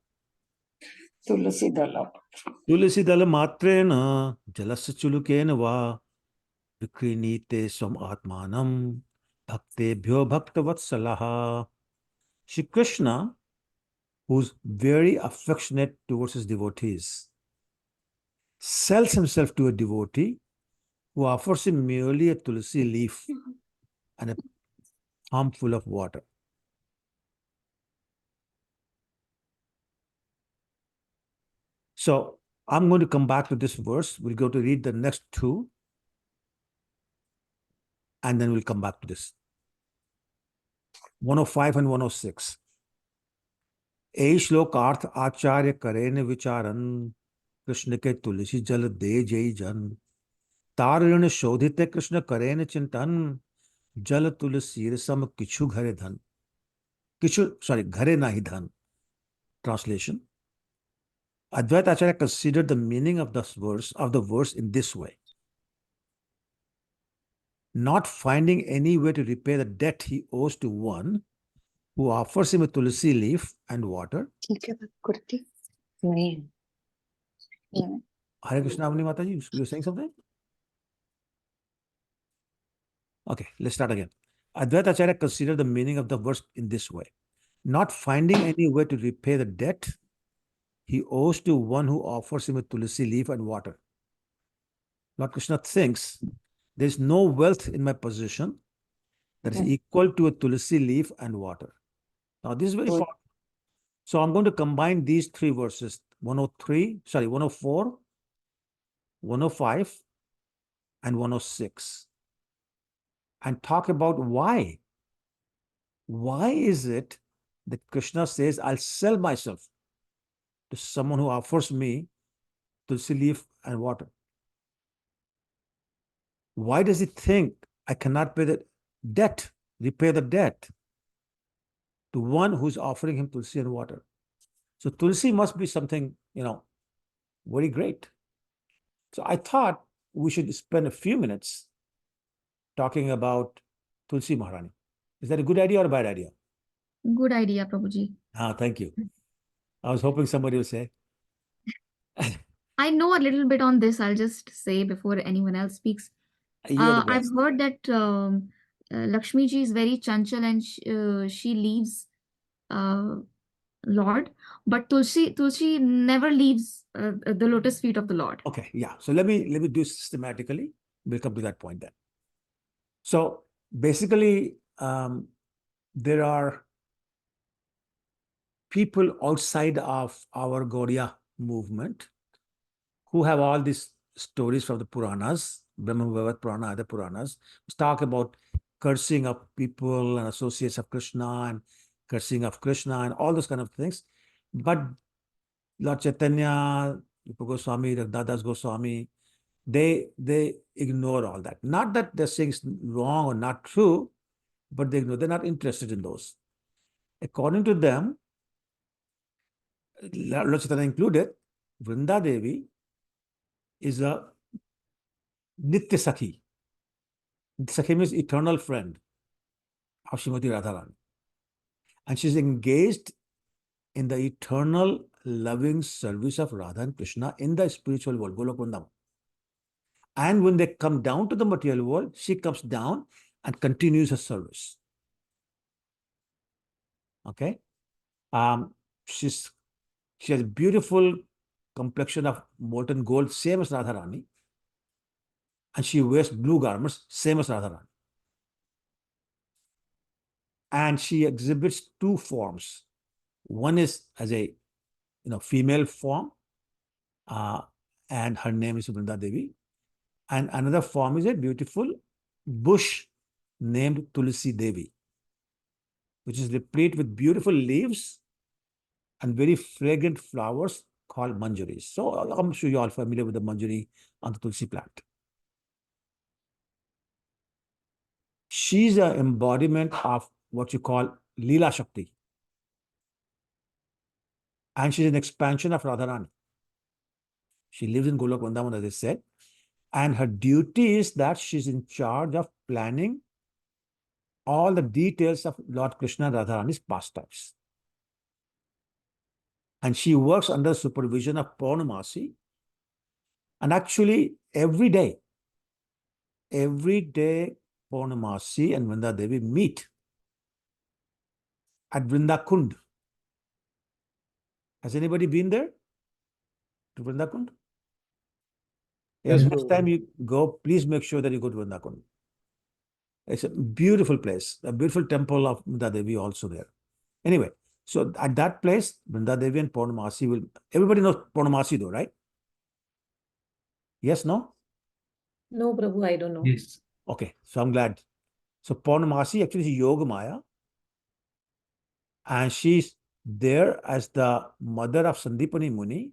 Tulsi Dala. Tulsi dala matrena jalasa chulukena va vikrinite swam atmanam bhaktebhyo bhaktavatsalaha. Shri Krishna, who's very affectionate towards his devotees, sells himself to a devotee who offers him merely a tulsi leaf and a palm full of water. So I'm going to come back to this verse. We'll go to read the next two, and then we'll come back to this. 105 and 106. ए श्लोकार्थ आचार्य करेन विचारन कृष्ण के तुलसी जल दे जय जन तार ऋण शोधित कृष्ण करेन चिंतन जल तुलसी सम किछु घरे धन किछु घरे नाही धन. Translation. Advaita Acharya considered the meaning of the verse in this way. Not finding any way to repay the debt he owes to one who offers him a tulsi leaf and water. Hare Krishna, Avani Mataji, you were saying something? Okay, let's start again. Advaita Acharya considered the meaning of the verse in this way. Not finding any way to repay the debt he owes to one who offers him a tulsi leaf and water. Lord Krishna thinks there is no wealth in my possession that is equal to a tulsi leaf and water. Now, this is very important. So I'm going to combine these three verses, 104, 105, and 106, and talk about why. Why is it that Krishna says, I'll sell myself to someone who offers me tulsi leaf and water? Why does he think I cannot pay the debt, repay the debt to one who's offering him tulsi and water? So tulsi must be something, very great. So I thought we should spend a few minutes talking about Tulsi Maharani. Is that a good idea or a bad idea? Good idea, Prabhuji. Thank you. I was hoping somebody would say. I know a little bit on this. I'll just say before anyone else speaks. I've heard that Lakshmi ji is very chanchal and she leaves Lord, but Tulsi never leaves the lotus feet of the Lord. Okay, yeah. So let me do systematically. We'll come to that point then. So basically, there are people outside of our Gaudiya movement who have all these stories from the Puranas, Brahma Vaivat Purana, other Puranas, which talk about cursing of people and associates of Krishna and cursing of Krishna and all those kind of things. But Lord Chaitanya, Rupa Goswami, Raghunadas Goswami, they ignore all that. Not that they're saying it's wrong or not true, but they ignore. They're not interested in those. According to them, Lord Chaitanya included, Vrinda Devi is a Nitya Sakhi. Nitya Sakhi means eternal friend of Srimati Radharani. And she's engaged in the eternal loving service of Radha and Krishna in the spiritual world, Golok Vrindavan. And when they come down to the material world, she comes down and continues her service. Okay. She has beautiful complexion of molten gold, same as Radharani. And she wears blue garments, same as Radharani. And she exhibits two forms. One is as a female form, and her name is Vrinda Devi. And another form is a beautiful bush named Tulsi Devi, which is replete with beautiful leaves and very fragrant flowers called manjaris. So I'm sure you're all familiar with the manjari on the Tulsi plant. She's an embodiment of what you call Lila Shakti. And she's an expansion of Radharani. She lives in Golok Vrindavan, as I said. And her duty is that she's in charge of planning all the details of Lord Krishna and Radharani's pastimes. And she works under supervision of Purnamasi. And actually, every day, Purnamasi and Vrinda Devi meet at Vrinda Kund. Has anybody been there to Vrinda Kund? Yes, Next time you go, please make sure that you go to Vrinda Kund. It's a beautiful place, a beautiful temple of Vrinda Devi also there. Anyway, so at that place, Vrinda Devi and Purnamasi will, everybody knows Purnamasi though, right? Yes, no? No, Prabhu, I don't know. Yes. Okay, so I'm glad. So Purnamasi actually is Yoga Maya, and she's there as the mother of Sandipani Muni.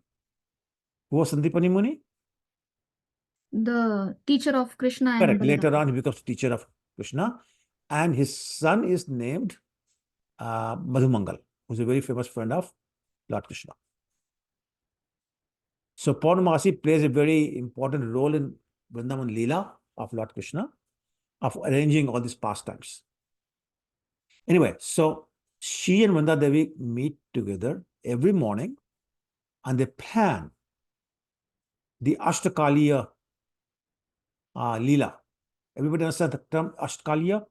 Who was Sandipani Muni? The teacher of Krishna and Correct. Balaram. Later on, he becomes teacher of Krishna, and his son is named Madhumangal, who's a very famous friend of Lord Krishna. So Purnamasi plays a very important role in Vrindavan Lila of Lord Krishna, of arranging all these pastimes. Anyway, so she and Vrinda Devi meet together every morning and they plan the Ashtakaliya Lila. Everybody understand the term Ashtakaliya?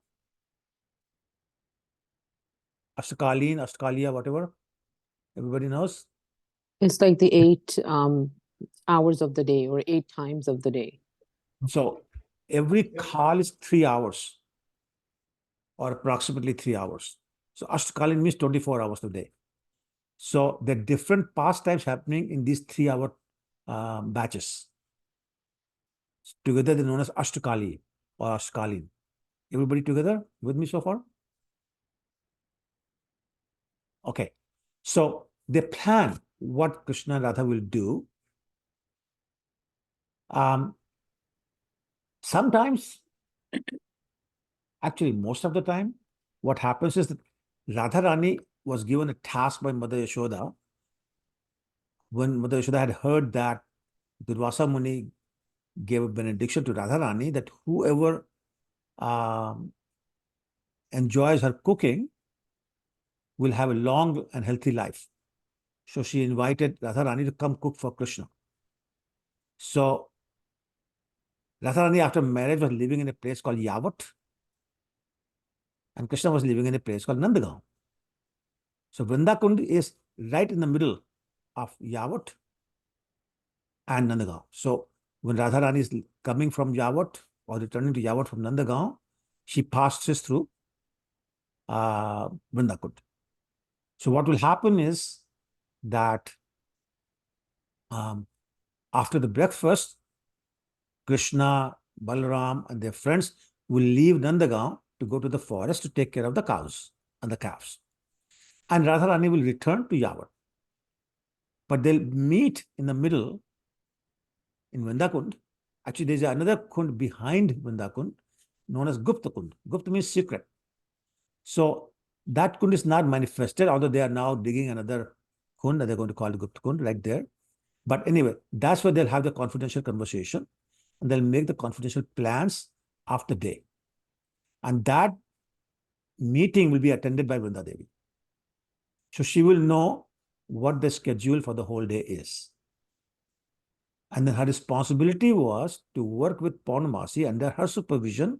Ashtakalin, Ashtakaliya, whatever. Everybody knows? It's like the 8 hours of the day or 8 times of the day. So every Kal is 3 hours or approximately 3 hours. So Ashtakalin means 24 hours a day. So there are different pastimes happening in these 3-hour batches. Together they're known as Ashtakali or Ashtakalin. Everybody together with me so far? Okay. So they plan what Krishna and Radha will do. Sometimes, actually most of the time, what happens is that Radharani was given a task by Mother Yashoda. When Mother Yashoda had heard that Durvasa Muni gave a benediction to Radharani that whoever enjoys her cooking will have a long and healthy life. So she invited Radharani to come cook for Krishna. So Radharani after marriage was living in a place called Yavat, and Krishna was living in a place called Nandagaon. So Vrindakund is right in the middle of Yavat and Nandagaon. So when Radharani is coming from Yavat or returning to Yavat from Nandagaon, she passes through Vrindakund. So what will happen is that after the breakfast, Krishna, Balaram, and their friends will leave Nandagaon to go to the forest to take care of the cows and the calves. And Radharani will return to Yavat. But they'll meet in the middle in Vrindakund. Actually, there's another kund behind Vrindakund known as Gupta Kund. Gupta means secret. So that kund is not manifested, although they are now digging another kund that they're going to call the Gupta Kund right there. But anyway, that's where they'll have the confidential conversation and they'll make the confidential plans of the day. And that meeting will be attended by Vrinda Devi. So she will know what the schedule for the whole day is. And then her responsibility was to work with Purnamasi under her supervision,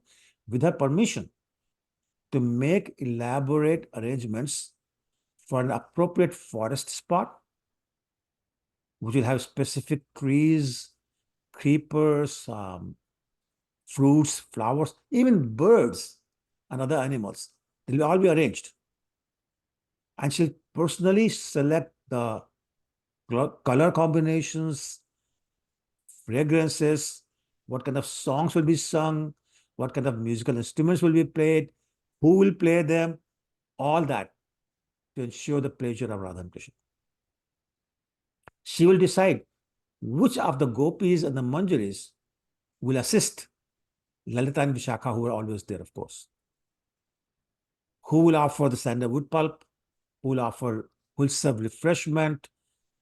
with her permission, to make elaborate arrangements for an appropriate forest spot, which will have specific trees, creepers, fruits, flowers, even birds and other animals. They'll all be arranged. And she'll personally select the color combinations, fragrances, what kind of songs will be sung, what kind of musical instruments will be played, who will play them, all that to ensure the pleasure of Radha and Krishna. She will decide which of the gopis and the manjaris will assist Lalita and Vishakha, who are always there, of course. Who will offer the sandalwood pulp, who will serve refreshment,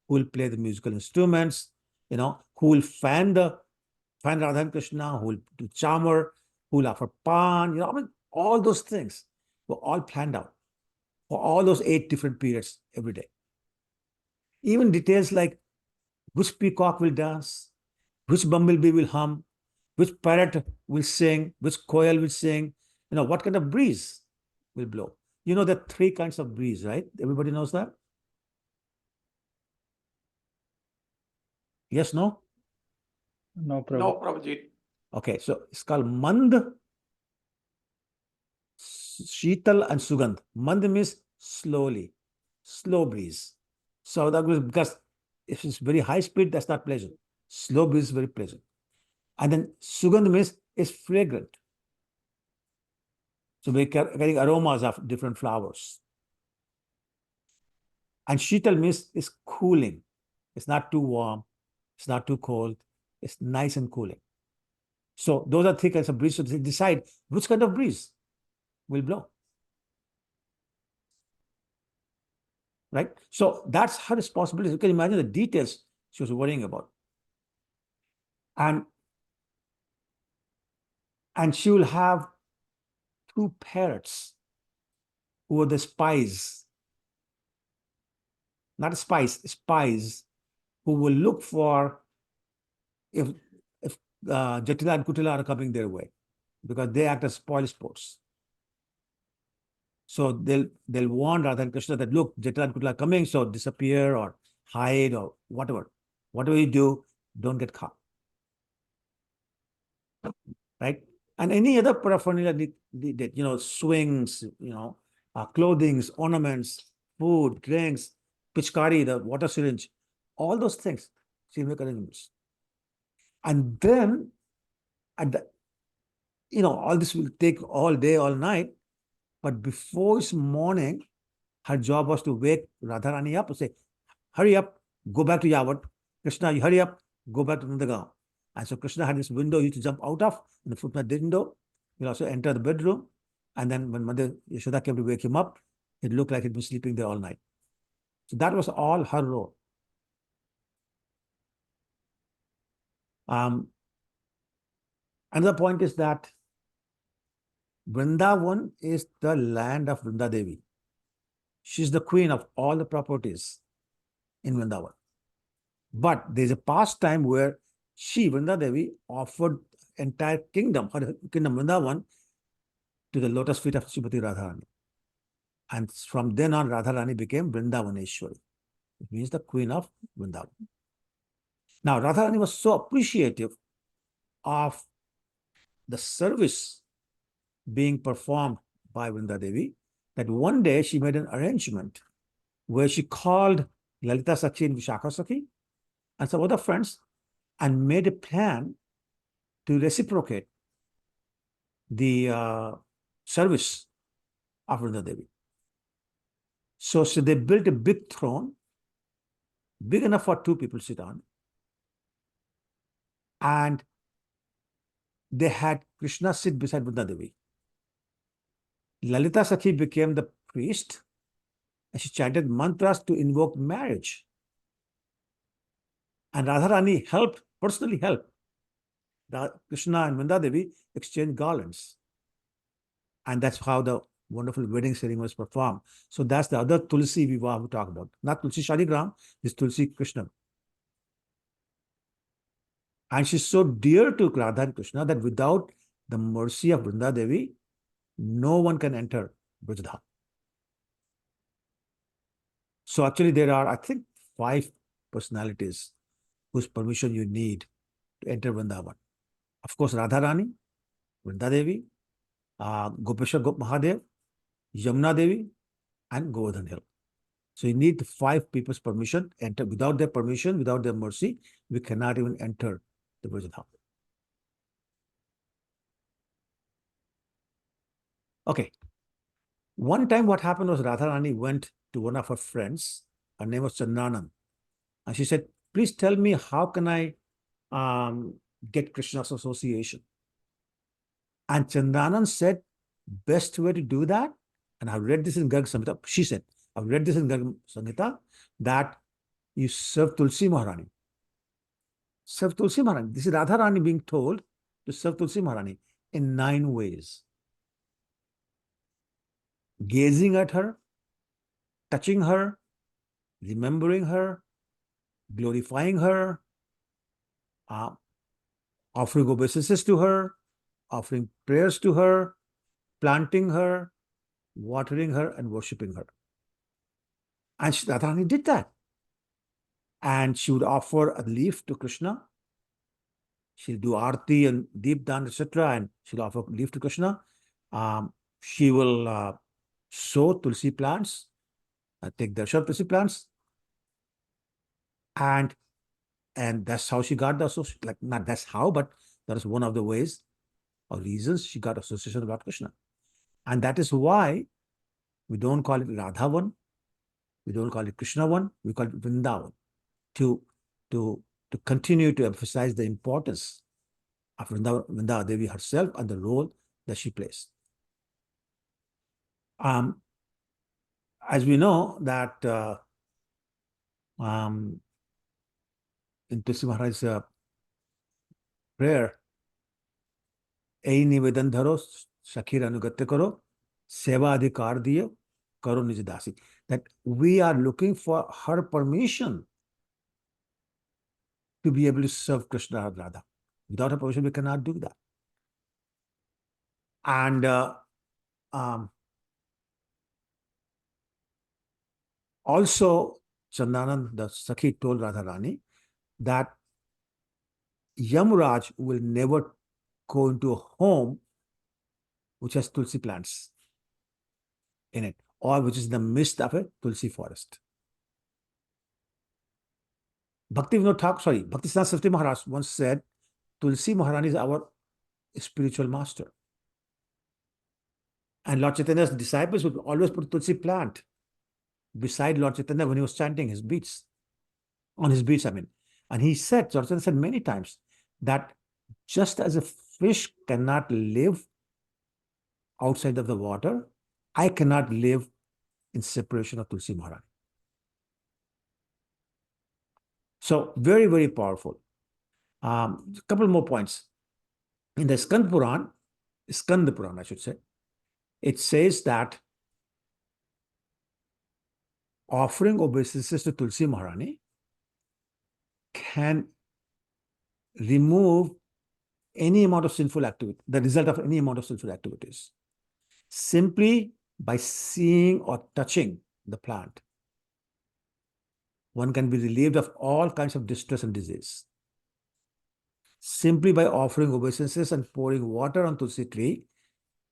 who will play the musical instruments, who will fan Radha and Krishna, who will do chamar, who will offer pan, all those things were all planned out for all those 8 different periods every day. Even details like which peacock will dance, which bumblebee will hum, which parrot will sing, which koel will sing, what kind of breeze will blow. There are 3 kinds of breeze, right? Everybody knows that? Yes, no? No, Prabhu. No, Prabhuji. Okay, so it's called Mand, Sheetal and Sugandh. Mand means slowly, slow breeze. So that was because if it's very high speed, that's not pleasant. Slow breeze is very pleasant. And then Sugandh means it's fragrant. So we're getting aromas of different flowers. And Sheetal means it's cooling. It's not too warm. It's not too cold. It's nice and cooling. So those are 3 kinds of breeze. So they decide which kind of breeze will blow. Right? So that's her responsibility. You can imagine the details she was worrying about. And she will have 2 parrots who are the spies. Not spies, spies who will look for if Jatila and Kutila are coming their way, because they act as spoil sports. So they'll warn Radha and Krishna that, look, Jatila and Kutila are coming, so disappear or hide or whatever. Whatever you do, don't get caught. Right? And any other paraphernalia, swings, clothings, ornaments, food, drinks, pichkari, the water syringe, all those things, she'll make arrangements. And then, all this will take all day, all night. But before it's morning, her job was to wake Radharani up and say, hurry up, go back to Yavat. Krishna, you hurry up, go back to Nandagaon. And so Krishna had this window he used to jump out of, in the footpath window. He'll also enter the bedroom. And then when Mother Yashoda came to wake him up, it looked like he'd been sleeping there all night. So that was all her role. Another point is that Vrindavan is the land of Vrinda Devi. She's the queen of all the properties in Vrindavan. But there's a past time where she, Vrinda Devi, offered entire kingdom, her kingdom Vrindavan, to the lotus feet of Srimati Radharani. And from then on, Radharani became Vrindavaneshwari. It means the queen of Vrindavan. Now, Radharani was so appreciative of the service being performed by Vrinda Devi that one day she made an arrangement where she called Lalita Sakhi and Vishakha Sakhi and some other friends and made a plan to reciprocate the service of Vrinda Devi. So they built a big throne, big enough for 2 people to sit on. And they had Krishna sit beside Vrinda Devi. Lalita Sakhi became the priest and she chanted mantras to invoke marriage. And Radharani personally helped Krishna and Vrinda Devi exchange garlands. And that's how the wonderful wedding ceremonies performed. So that's the other Tulsi Vivaha we talk about. Not Tulsi Shaligram, this Tulsi Krishna. And she's so dear to Radha and Krishna that without the mercy of Vrinda Devi, no one can enter Vraja Dham. So actually there are, I think, 5 personalities whose permission you need to enter Vrindavan. Of course, Radharani, Vrinda Devi, Gopeshwar Gop Mahadev, Yamuna Devi, and Govardhan Hill. So you need 5 people's permission. Enter. Without their permission, without their mercy, we cannot even enter the Vraja Dham. Okay. One time what happened was Radharani went to one of her friends. Her name was Chandanam. And she said, please tell me, how can I get Krishna's association? And Chandanam said, best way to do that, and I've read this in Garg Samhita, she said, I've read this in Garg Samhita, that you serve Tulsi Maharani. Serve Tulsi Maharani. This is Radharani being told to serve Tulsi Maharani in 9 ways. Gazing at her, touching her, remembering her, glorifying her, offering obeisances to her, offering prayers to her, planting her, watering her, and worshipping her. And Radharani did that. And she would offer a leaf to Krishna. She'll do arti and deepdan, etc. And she'll offer leaf to Krishna. She will sow tulsi plants, take darshan of tulsi plants. And that's how she got the association. Like, not that's how, but that is one of the ways or reasons she got association with Lord Krishna. And that is why we don't call it Radhavan, we don't call it Krishnavan, we call it Vrindavan, to continue to emphasize the importance of Vrinda Devi herself and the role that she plays. As we know that in Tulsi Maharaj's prayer, Ei nivedan dharo, Shakhir anugatya karo, seva adhikar diye, karo nij dasi. That we are looking for her permission to be able to serve Krishna and Radha. Without her permission, we cannot do that. And also, Chandanan, the Sakhi, told Radharani that Yamraj will never go into a home which has tulsi plants in it, or which is in the midst of a tulsi forest. Bhakti Saraswati Maharaj once said, Tulsi Maharani is our spiritual master. And Lord Chaitanya's disciples would always put a tulsi plant beside Lord Chaitanya when he was chanting his beats, on his beats, I mean. And he said, Lord Chaitanya said many times, that just as a fish cannot live outside of the water, I cannot live in separation of Tulsi Maharani. So very, very powerful. A couple more points. In the Skanda Puran, I should say, it says that offering obeisances to Tulsi Maharani can remove any amount of sinful activity, the result of any amount of sinful activities, simply by seeing or touching the plant. One can be relieved of all kinds of distress and disease. Simply by offering obeisances and pouring water on Tulsi tree,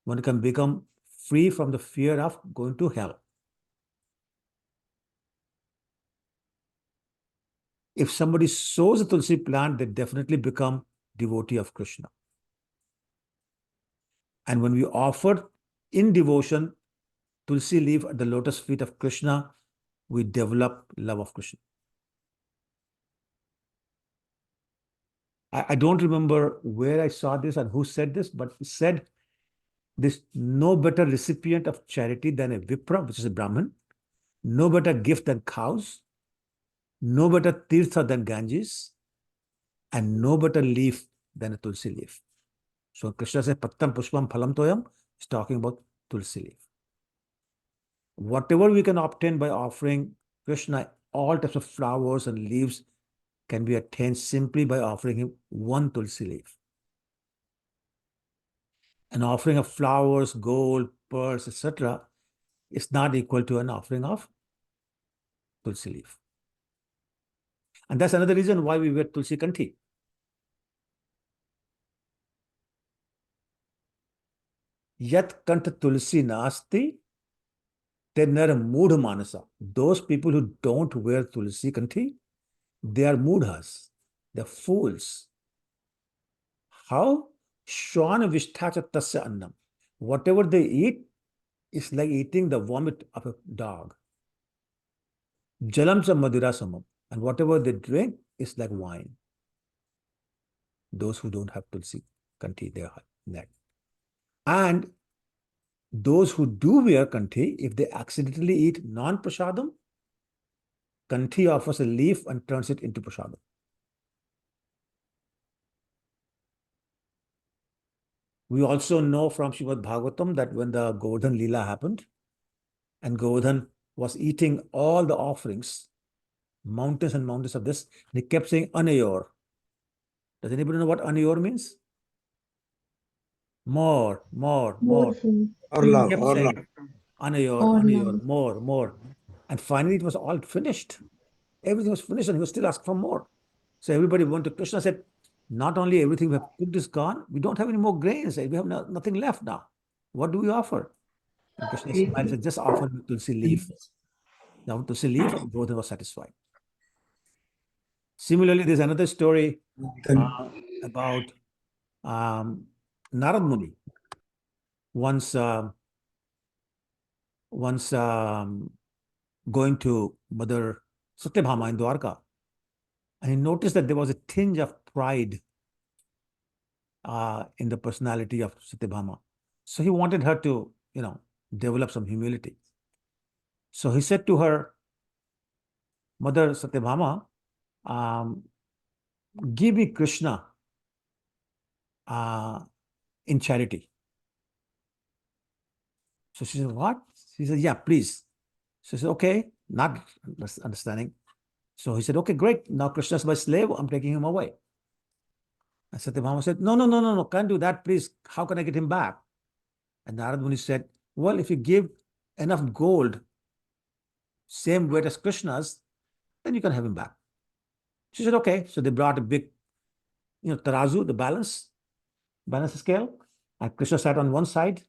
one can become free from the fear of going to hell. If somebody sows a Tulsi plant, they definitely become devotee of Krishna. And when we offer in devotion Tulsi leaf at the lotus feet of Krishna, we develop love of Krishna. I don't remember where I saw this and who said this, but he said this: no better recipient of charity than a Vipra, which is a Brahmin, no better gift than cows, no better tirtha than Ganges, and no better leaf than a Tulsi leaf. So Krishna says, Pattam Pushpam Phalam Toyam, is talking about Tulsi leaf. Whatever we can obtain by offering Krishna, all types of flowers and leaves can be attained simply by offering him one tulsi leaf. An offering of flowers, gold, pearls, etc. is not equal to an offering of tulsi leaf. And that's another reason why we wear tulsi kanthi. Yat kant tulsi nasti tenar moodh manasa. Those people who don't wear tulsi kanthi, they are moodhas. They're fools. How? Shwana vishtacha tasya annam. Whatever they eat is like eating the vomit of a dog. Jalam cha madura samam. And whatever they drink is like wine. Those who don't have tulsi kanthi, they are neck. And those who do wear kanthi, if they accidentally eat non-prasadam, kanthi offers a leaf and turns it into prasadam. We also know from Srimad Bhagavatam that when the Govardhan Lila happened, and Govardhan was eating all the offerings, mountains and mountains of this, and he kept saying anayor. Does anybody know what anayor means? More. Or love, Kept or saying love. anayor, more. And finally it was all finished. Everything was finished and he was still asking for more. So everybody went to Krishna and said, not only everything we have cooked is gone, we don't have any more grains. We have nothing left now. What do we offer? And Krishna smiled and said, just offer me tulsi leaf. Now tulsi leaf, and both were satisfied. Similarly, there's another story about Narad Muni. Once going to Mother Satyabhama in Dwarka, and he noticed that there was a tinge of pride in the personality of Satyabhama. So he wanted her to, develop some humility. So he said to her, Mother Satyabhama, give me Krishna in charity. So she said, what? She said, yeah, please. So she said, okay, not understanding. So he said, okay, great. Now Krishna is my slave. I'm taking him away. And Satyabhama said, no, can't do that, please. How can I get him back? And Narad Muni said, well, if you give enough gold, same weight as Krishna's, then you can have him back. She said, okay. So they brought a big, tarazu, the balance scale. And Krishna sat on one side.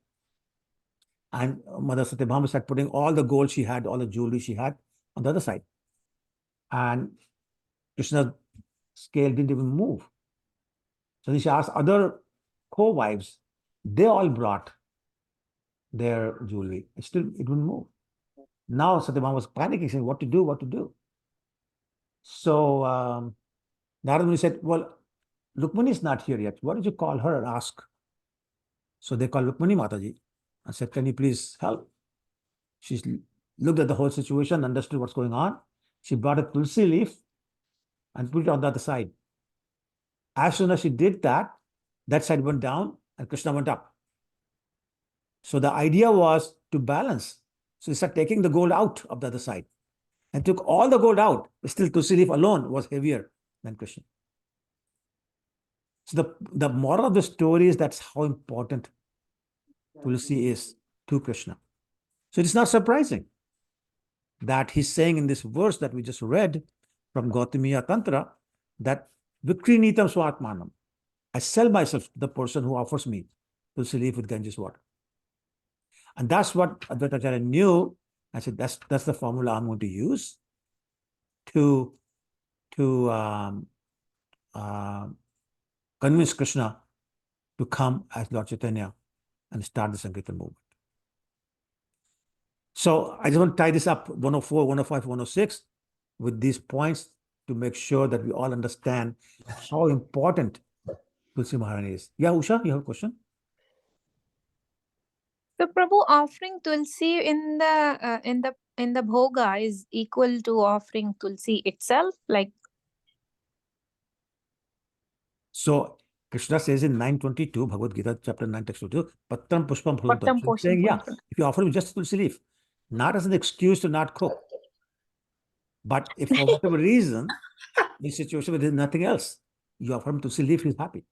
And Mother Satyabhama started putting all the gold she had, all the jewelry she had on the other side. And Krishna's scale didn't even move. So then she asked other co-wives, they all brought their jewelry. It wouldn't move. Now Satyabhama was panicking, saying, what to do? So Narad Muni said, well, Rukmani is not here yet. Why don't you call her and ask? So they called Rukmani Mataji and said, can you please help? She looked at the whole situation, understood what's going on. She brought a tulsi leaf and put it on the other side. As soon as she did that, that side went down and Krishna went up. So the idea was to balance. So he started taking the gold out of the other side and took all the gold out. But still tulsi leaf alone was heavier than Krishna. So the moral of the story is that's how important tulsi is to Krishna. So it's not surprising that he's saying in this verse that we just read from Gautamiya Tantra that Vikrinitam Swatmanam. I sell myself to the person who offers me tulsi leaf with Ganges water. And that's what Advaita Acharya knew. I said, that's the formula I'm going to use to convince Krishna to come as Lord Chaitanya and start the Sankirtan movement. So I just want to tie this up, 104, 105, 106, with these points to make sure that we all understand how important Tulsi Maharani is. Yeah, Usha, you have a question? So, Prabhu, offering tulsi in the bhoga is equal to offering tulsi itself, like. So Krishna says in 922, Bhagavad Gita, chapter 9, text 22, Pattam Pushpam Phalam. Pattam So he's saying, Pushpam. if you offer me just tulsi leaf, not as an excuse to not cook. But if for whatever reason, the situation where there's nothing else, you offer him tulsi leaf, he's happy.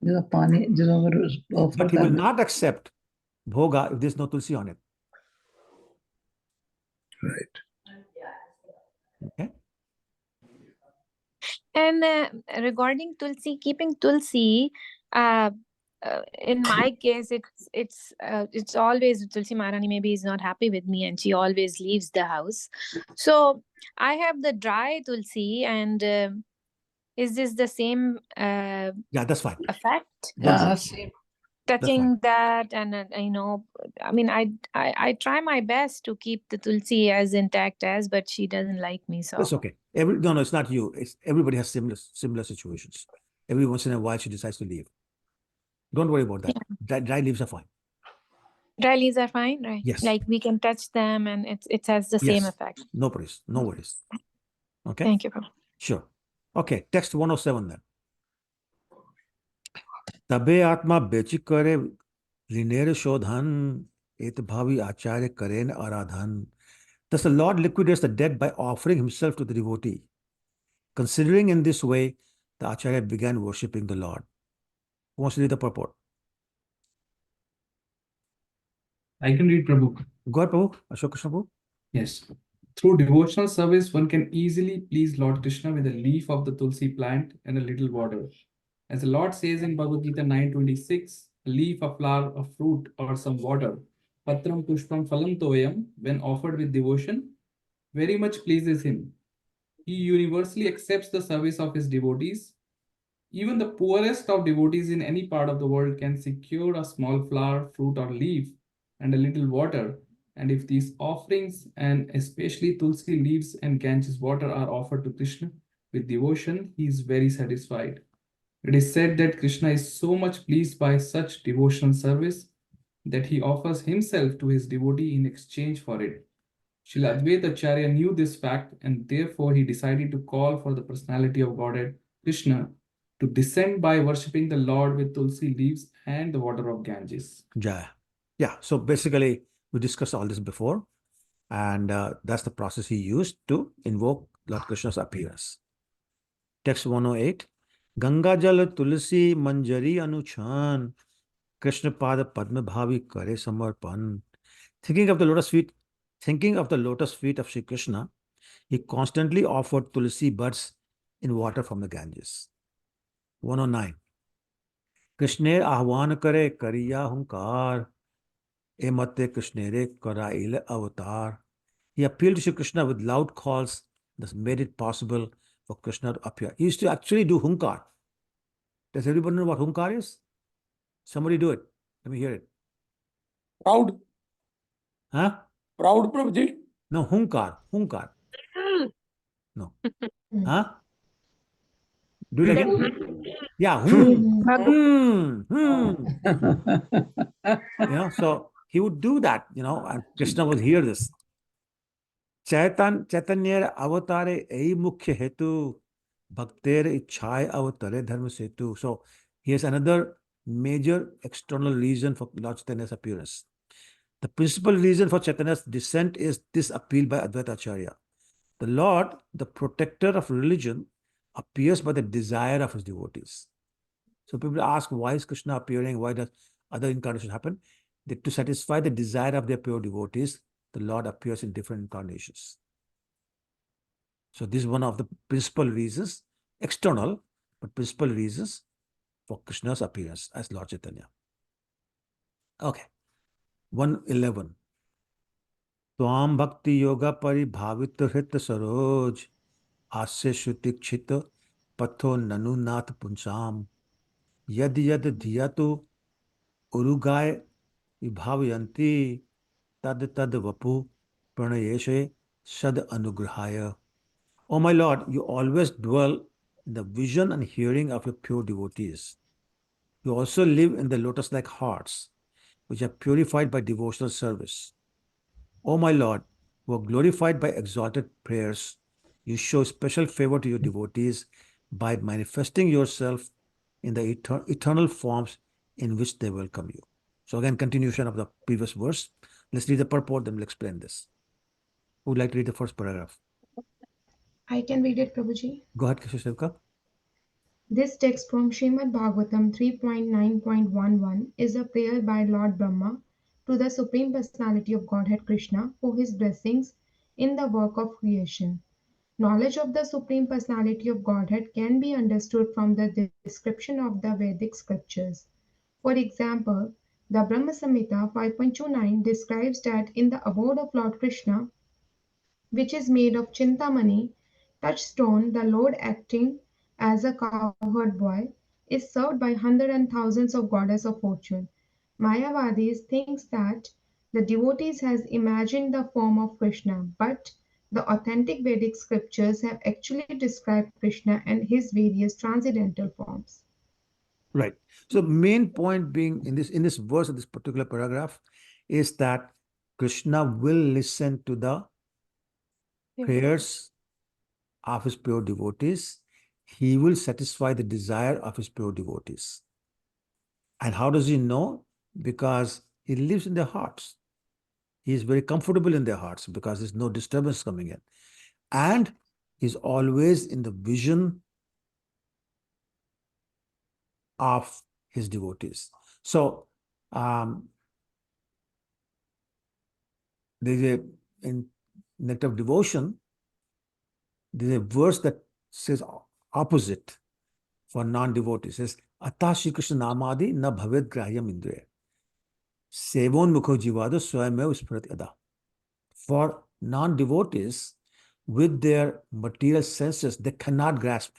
But he will not accept bhoga if there's no tulsi on it. Right. Okay. And regarding tulsi, keeping tulsi, in my case, it's always Tulsi Maharani maybe is not happy with me, and she always leaves the house. So I have the dry tulsi, and is this the same Yeah, that's fine. effect? Yeah, Touching that, and I mean, I try my best to keep the tulsi as intact as, but she doesn't like me, so it's okay. No, it's not you. It's everybody has similar situations. Every once in a while, she decides to leave. Don't worry about that. Dry leaves are fine. dry leaves are fine, right? Yes. Like we can touch them, and it has the same effect. No worries. No worries. Okay. Thank you, Prabhu. Sure. Okay. Text 107 then. तबे आत्मा बेची करे लिनेर शोधन एत भावी आचार्य करेन आराधन. Thus the Lord liquidates the debt by offering himself to the devotee. Considering in this way, the Acharya began worshipping the Lord. Who wants to read the purport? I can read, Prabhu. Go ahead, Prabhu. Ashok Krishna Prabhu. Yes. Through devotional service, one can easily please Lord Krishna with a leaf of the tulsi plant and a little water. As the Lord says in Bhagavad Gita 9:26, a leaf, a flower, a fruit, or some water, patram pushpam phalam toyam, when offered with devotion, very much pleases him. He universally accepts the service of his devotees. Even the poorest of devotees in any part of the world can secure a small flower, fruit, or leaf and a little water. And if these offerings, and especially tulsi leaves and Ganges water, are offered to Krishna with devotion, he is very satisfied. It is said that Krishna is so much pleased by such devotional service that he offers himself to his devotee in exchange for it. Srila Advaita Acharya knew this fact, and therefore he decided to call for the personality of Godhead Krishna to descend by worshipping the Lord with tulsi leaves and the water of Ganges. Jaya. Yeah, so basically we discussed all this before, and that's the process he used to invoke Lord Krishna's appearance. Text 108. Ganga Jal Tulsi Manjari Anuchan Krishna Pada Padma Bhavi Kare Samarpan. Thinking of the lotus feet of Sri Krishna, he constantly offered tulsi buds in water from the Ganges. 109. Krishner Ahvan Kare Kariya Hunkar Emate Krishnere Karail Avatar. He appealed to Sri Krishna with loud calls, thus made it possible for Krishna to appear. He used to actually do hunkar. Does everybody know what hunkar is? Somebody do it. Let me hear it. Proud. Huh? Proud, Prabhuji. No, hunkar. Hunkar. No. Huh? Do it again. Yeah. So he would do that, and Krishna would hear this. Chaitanya avatare ei mukhya hetu bhakter ichhai avatare dharma setu. So here's another major external reason for Lord Chaitanya's appearance. The principal reason for Chaitanya's descent is this appeal by Advaita Acharya. The Lord, the protector of religion, appears by the desire of his devotees. So people ask, why is Krishna appearing? Why does other incarnations happen? To satisfy the desire of their pure devotees, the Lord appears in different incarnations. So this is one of the principal reasons, external, but principal reasons for Krishna's appearance as Lord Chaitanya. Okay. 111. Twam bhakti yoga paribhavit hrit saroj asya shrutikshit patho nanu nath punsam yad yad dhyatu urugay vibhavayanti tad vapu pranayeshe sad anugrahaya. O my Lord, you always dwell in the vision and hearing of your pure devotees. You also live in the lotus-like hearts, which are purified by devotional service. O my Lord, who are glorified by exalted prayers, you show special favor to your devotees by manifesting yourself in the eternal forms in which they welcome you. So again, continuation of the previous verse. Let's read the purport, then we'll explain this. Who would like to read the first paragraph? I can read it, Prabhuji. Go ahead, Kishore. This text from Srimad Bhagavatam 3.9.11 is a prayer by Lord Brahma to the Supreme Personality of Godhead Krishna for his blessings in the work of creation. Knowledge of the Supreme Personality of Godhead can be understood from the description of the Vedic scriptures. For example, the Brahma Samhita 5.29 describes that in the abode of Lord Krishna, which is made of Chintamani, touchstone, the Lord acting as a cowherd boy, is served by hundreds and thousands of goddess of fortune. Mayavadis thinks that the devotees has imagined the form of Krishna, but the authentic Vedic scriptures have actually described Krishna and his various transcendental forms. Right. So main point being in this verse of this particular paragraph is that Krishna will listen to the prayers of his pure devotees. He will satisfy the desire of his pure devotees. And how does he know? Because he lives in their hearts. He is very comfortable in their hearts because there's no disturbance coming in. And he's always in the vision of his devotees. So in Nectar of Devotion, there's a verse that says opposite for non-devotees. It says, Atta Shri Krishna Namadi na bhavet grahyam indriya. Sevon mukho jivado swayamev sprat yada. For non-devotees, with their material senses, they cannot grasp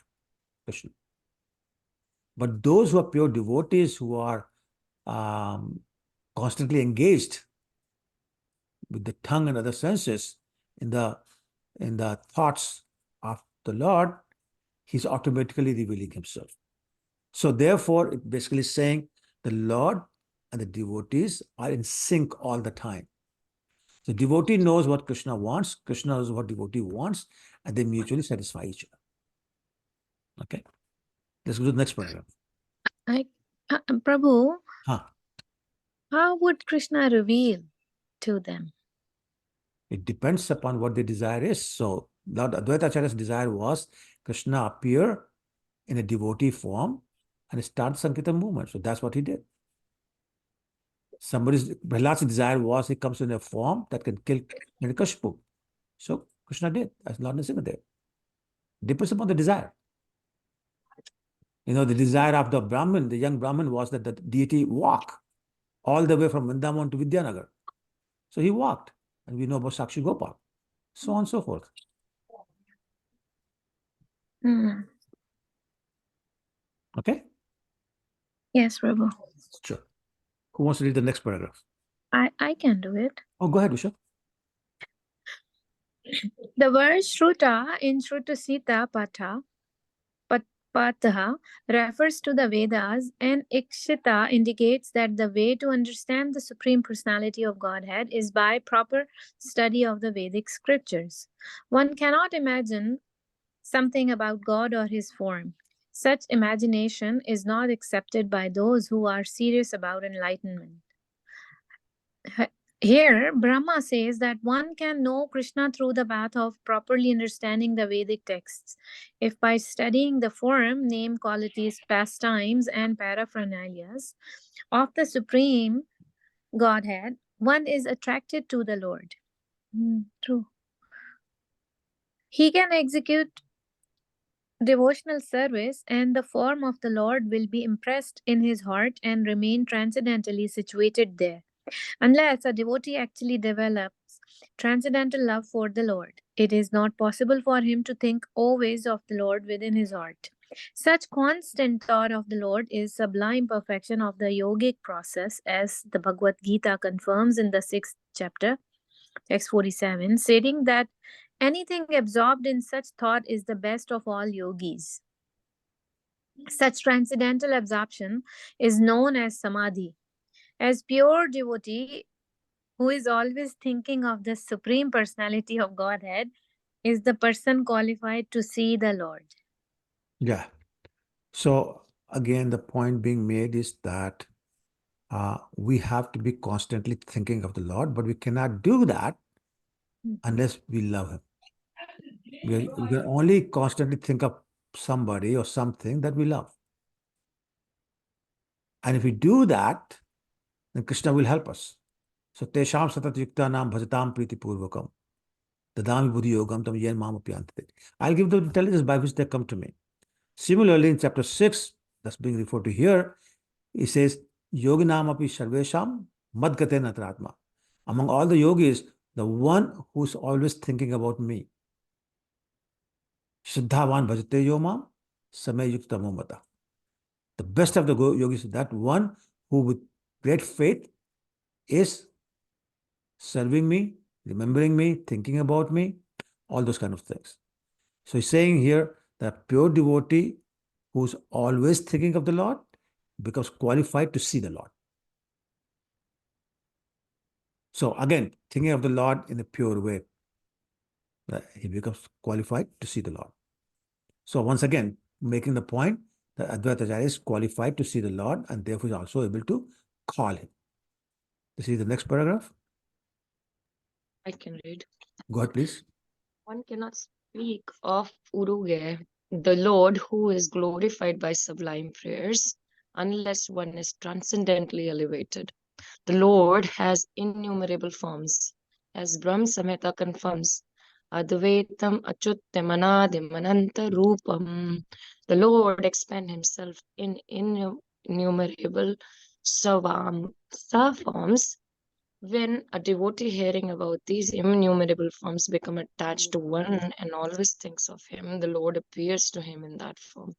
Krishna. But those who are pure devotees, who are constantly engaged with the tongue and other senses in the thoughts of the Lord, he's automatically revealing himself. So therefore, it basically is saying the Lord and the devotees are in sync all the time. The devotee knows what Krishna wants, Krishna knows what devotee wants, and they mutually satisfy each other. Okay? Let's go to the next paragraph. Prabhu, how would Krishna reveal to them? It depends upon what their desire is. So Lord Advaita Acharya's desire was Krishna appear in a devotee form and start the Sankirtan movement. So that's what he did. Prahlad's desire was he comes in a form that can kill Hiranyakashipu. So Krishna did, as Lord Nrsimhadev. Depends upon the desire. The desire of the Brahmin, the young Brahmin, was that the deity walk all the way from Vrindavan to Vidyanagar. So he walked. And we know about Sakshi Gopal. So on and so forth. Okay? Yes, Prabhu. Sure. Who wants to read the next paragraph? I can do it. Oh, go ahead, Visha. The word Shruta in Shruta Sita Pataha refers to the Vedas, and Ikshita indicates that the way to understand the Supreme Personality of Godhead is by proper study of the Vedic scriptures. One cannot imagine something about God or his form. Such imagination is not accepted by those who are serious about enlightenment. Here, Brahma says that one can know Krishna through the path of properly understanding the Vedic texts. If by studying the form, name, qualities, pastimes, and paraphernalias of the Supreme Godhead, one is attracted to the Lord. True. He can execute devotional service, and the form of the Lord will be impressed in his heart and remain transcendentally situated there. Unless a devotee actually develops transcendental love for the Lord, it is not possible for him to think always of the Lord within his heart. Such constant thought of the Lord is sublime perfection of the yogic process, as the Bhagavad Gita confirms in the 6th chapter, text 47, stating that anything absorbed in such thought is the best of all yogis. Such transcendental absorption is known as samadhi. As pure devotee who is always thinking of the Supreme Personality of Godhead is the person qualified to see the Lord. Yeah. So again, the point being made is that we have to be constantly thinking of the Lord, but we cannot do that unless we love Him. We can only constantly think of somebody or something that we love. And if we do that, then Krishna will help us. So, Tesham satat yukta nam bhajatam priti purvakam. Dadami buddhi yogam tam yen mam apyantite. I'll give the intelligence by which they come to me. Similarly, in chapter 6, that's being referred to here, he says, Yoginam api sarvesham madgate natratma. Among all the yogis, the one who's always thinking about me. Shraddhavan bhajate yomam samay yuktamo mata. The best of the yogis is that one who with great faith is serving me, remembering me, thinking about me, all those kind of things. So he's saying here that pure devotee who's always thinking of the Lord becomes qualified to see the Lord. So again, thinking of the Lord in a pure way, he becomes qualified to see the Lord. So once again, making the point that Advaita Acharya is qualified to see the Lord and therefore is also able to call him. This is the next paragraph. I can read. Go ahead, please. One cannot speak of Uruge, the Lord who is glorified by sublime prayers, unless one is transcendently elevated. The Lord has innumerable forms, as Brahm Samhita confirms. Advaitam Achyuttamanadi Mananta Rupam. The Lord expends himself in innumerable forms. When a devotee hearing about these innumerable forms become attached to one and always thinks of him, the Lord appears to him in that form.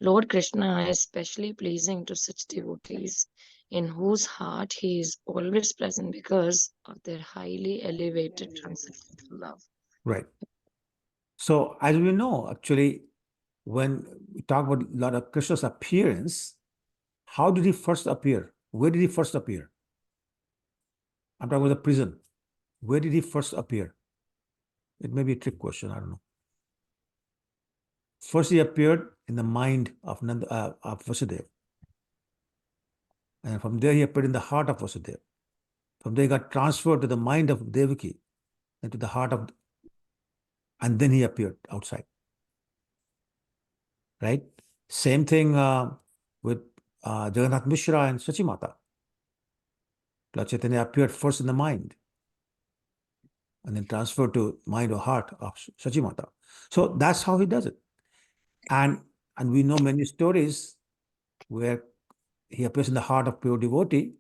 Lord Krishna is especially pleasing to such devotees in whose heart he is always present because of their highly elevated transcendental love. Right. So as we know, actually, when we talk about Lord of Krishna's appearance, how did he first appear? Where did he first appear? I'm talking about the prison. Where did he first appear? It may be a trick question, I don't know. First, he appeared in the mind of Vasudeva. And from there, he appeared in the heart of Vasudeva. From there, he got transferred to the mind of Devaki and to the heart of, and then he appeared outside. Right? Same thing with Jagannath Mishra and Sachimata. Lord Chaitanya appeared first in the mind and then transferred to mind or heart of Sachimata. So that's how he does it. And we know many stories where he appears in the heart of pure devotee.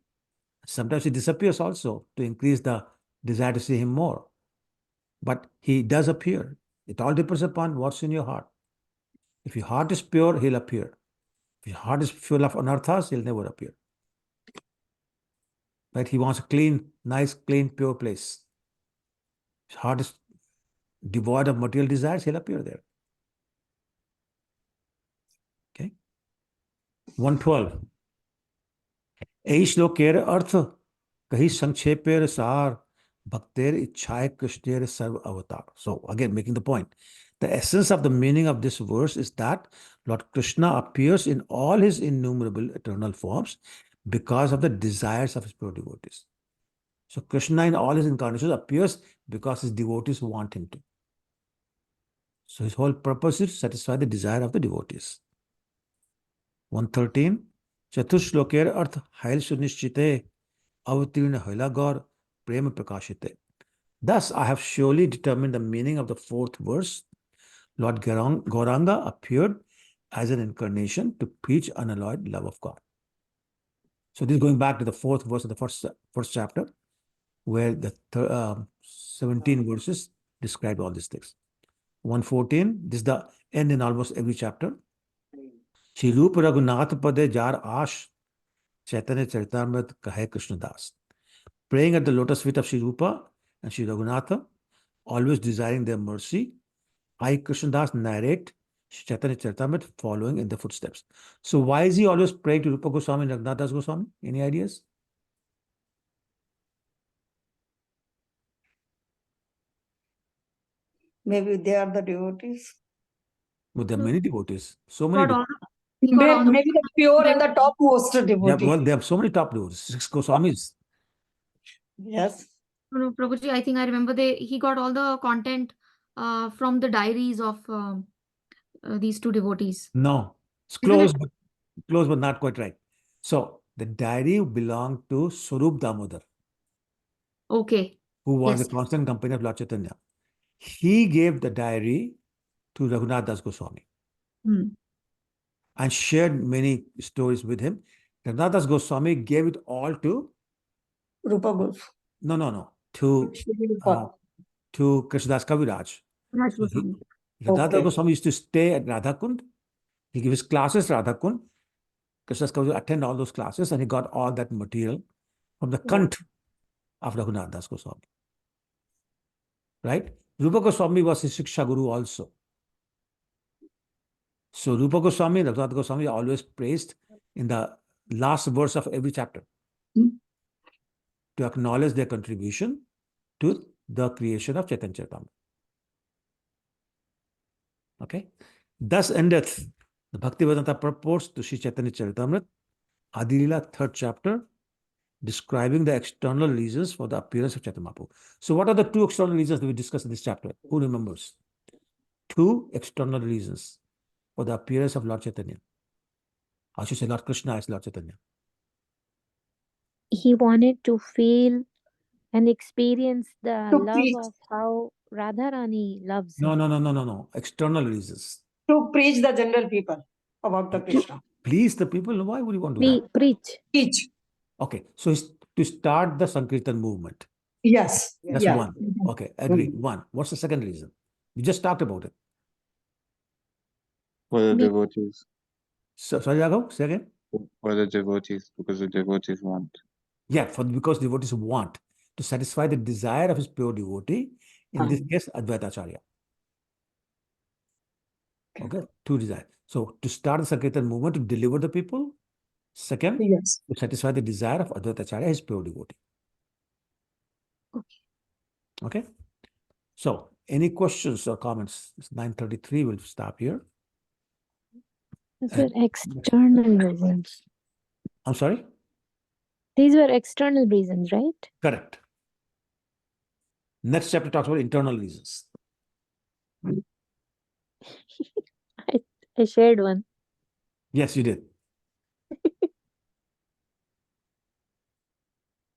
Sometimes he disappears also to increase the desire to see him more. But he does appear. It all depends upon what's in your heart. If your heart is pure, he'll appear. If your heart is full of anarthas, he'll never appear. Right? He wants a clean, nice, clean, pure place. His heart is devoid of material desires, he'll appear there. Okay? 112. यही श्लोकेर अर्थ कही संक्षेपेर सार भक्तेर इच्छाए कृष्णेर सर्व अवतार. So again, making the point, the essence of the meaning of this verse is that Lord Krishna appears in all his innumerable eternal forms because of the desires of his pure devotees. So Krishna in all his incarnations appears because his devotees want him to. So his whole purpose is to satisfy the desire of the devotees. 113. चतुश्लोकेर अर्थ हैल सुनिश्चिते अवतीर्ण हैला गौर प्रेम प्रकाशिते. Thus I have surely determined the meaning of the fourth verse. Lord Gauranga appeared as an incarnation to preach unalloyed love of God. So this is going back to the fourth verse of the first chapter, where the 17 verses describe all these things. 114, this is the end in almost every chapter. Shri Rupa Raghunath Pade Jar Ash Chaitanya Charitamrita Kahe Krishnadas. Praying at the lotus feet of Shri Rupa and Shri Raghunatha, always desiring their mercy, I, Krishnadas, narrate Chaitanya Charitamrita following in the footsteps. So why is he always praying to Rupa Goswami and Raghunath Das Goswami? Any ideas? Maybe they are the devotees. But there are many devotees. So many devotees. He got all the Maybe the pure and the topmost Yeah, devotee. well, they have so many top devotees, 6 Goswamis. Yes. No, Prabhuji, I think I remember he got all the content from the diaries of these two devotees. No, it's Isn't close, but not quite right. So the diary belonged to Swarup Damodar, Okay. who was Yes. the constant companion of Lord Chaitanya. He gave the diary to Raghunath Das Goswami and shared many stories with him. Raghunath Das Goswami gave it all to Rupa Goswami. No, to Krishnadas Kaviraj. Raj So Goswami. Raghunath Das Goswami used to stay at Radhakund. He gave his classes at Radhakund. Krishnadas Kaviraj attend all those classes, and he got all that material from the Kant of Raghunath Das Goswami. Right? Rupa Goswami was his Shiksha Guru also. So Rupa Goswami and Raghunath Goswami are always praised in the last verse of every chapter to acknowledge their contribution to the creation of Chaitanya Charitamrita. Okay? Thus endeth the Bhaktivedanta purports to Sri Chaitanya Charitamrita, Adi Lila, 3rd chapter, describing the external reasons for the appearance of Chaitanya Mahaprabhu. So what are the 2 external reasons that we discussed in this chapter? Who remembers? 2 external reasons for the appearance of Lord Chaitanya. I should say Lord Krishna as Lord Chaitanya. He wanted to feel and experience the love of how Radharani loves him. No. External reasons. To preach the general people about the Krishna. Please the people. Why would you want to do that? Preach. Okay, so it's to start the Sankirtan movement. Yes. That's one. Okay, agree. One. What's the second reason? We just talked about it. For the devotees. So, sorry, Raghav, say again. For the devotees, because the devotees want. Yeah, because devotees want to satisfy the desire of his pure devotee, in this case, Advaita Acharya. Okay, 2 desires. So, to start the Sankirtan movement, to deliver the people. Second, to satisfy the desire of Advaita Acharya, his pure devotee. Okay. So, any questions or comments? It's 9:33. We'll stop here. These were external reasons. I'm sorry? These were external reasons, right? Correct. Next chapter talks about internal reasons. I shared one. Yes, you did.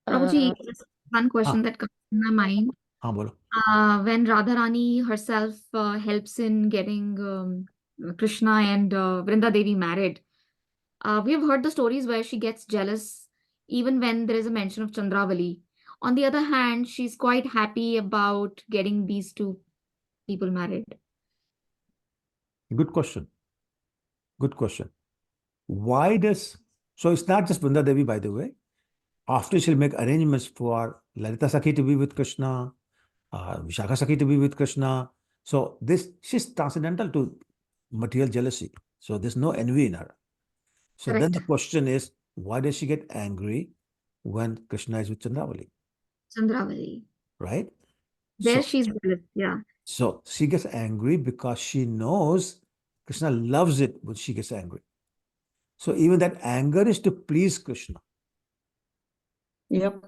Prabhuji, just one question that comes in my mind. When Radharani herself helps in getting Krishna and Vrinda Devi married, we have heard the stories where she gets jealous even when there is a mention of Chandravali. On the other hand, she's quite happy about getting these 2 people married. Good question. Good question. Why does... So it's not just Vrinda Devi, by the way. After she'll make arrangements for Lalita Sakhi to be with Krishna, Vishakha Sakhi to be with Krishna. So she's transcendental to material jealousy. So there's no envy in her. So then the question is, why does she get angry when Krishna is with Chandravali? Right? There she's jealous, yeah. So she gets angry because she knows Krishna loves it when she gets angry. So even that anger is to please Krishna. Yep.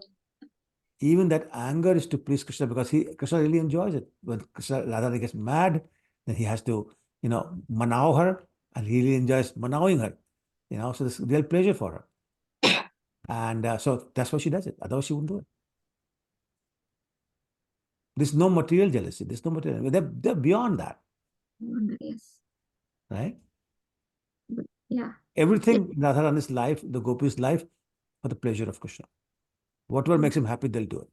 Even that anger is to please Krishna because Krishna really enjoys it. When Radha gets mad, then he has to, manao her, and he really enjoys manawing her. So this is real pleasure for her. And so that's why she does it. Otherwise she wouldn't do it. There's no material jealousy. There's no material. They're beyond that. Yes. Right? Yeah. Everything in Radharani's life, the Gopi's life, for the pleasure of Krishna. Whatever makes him happy, they'll do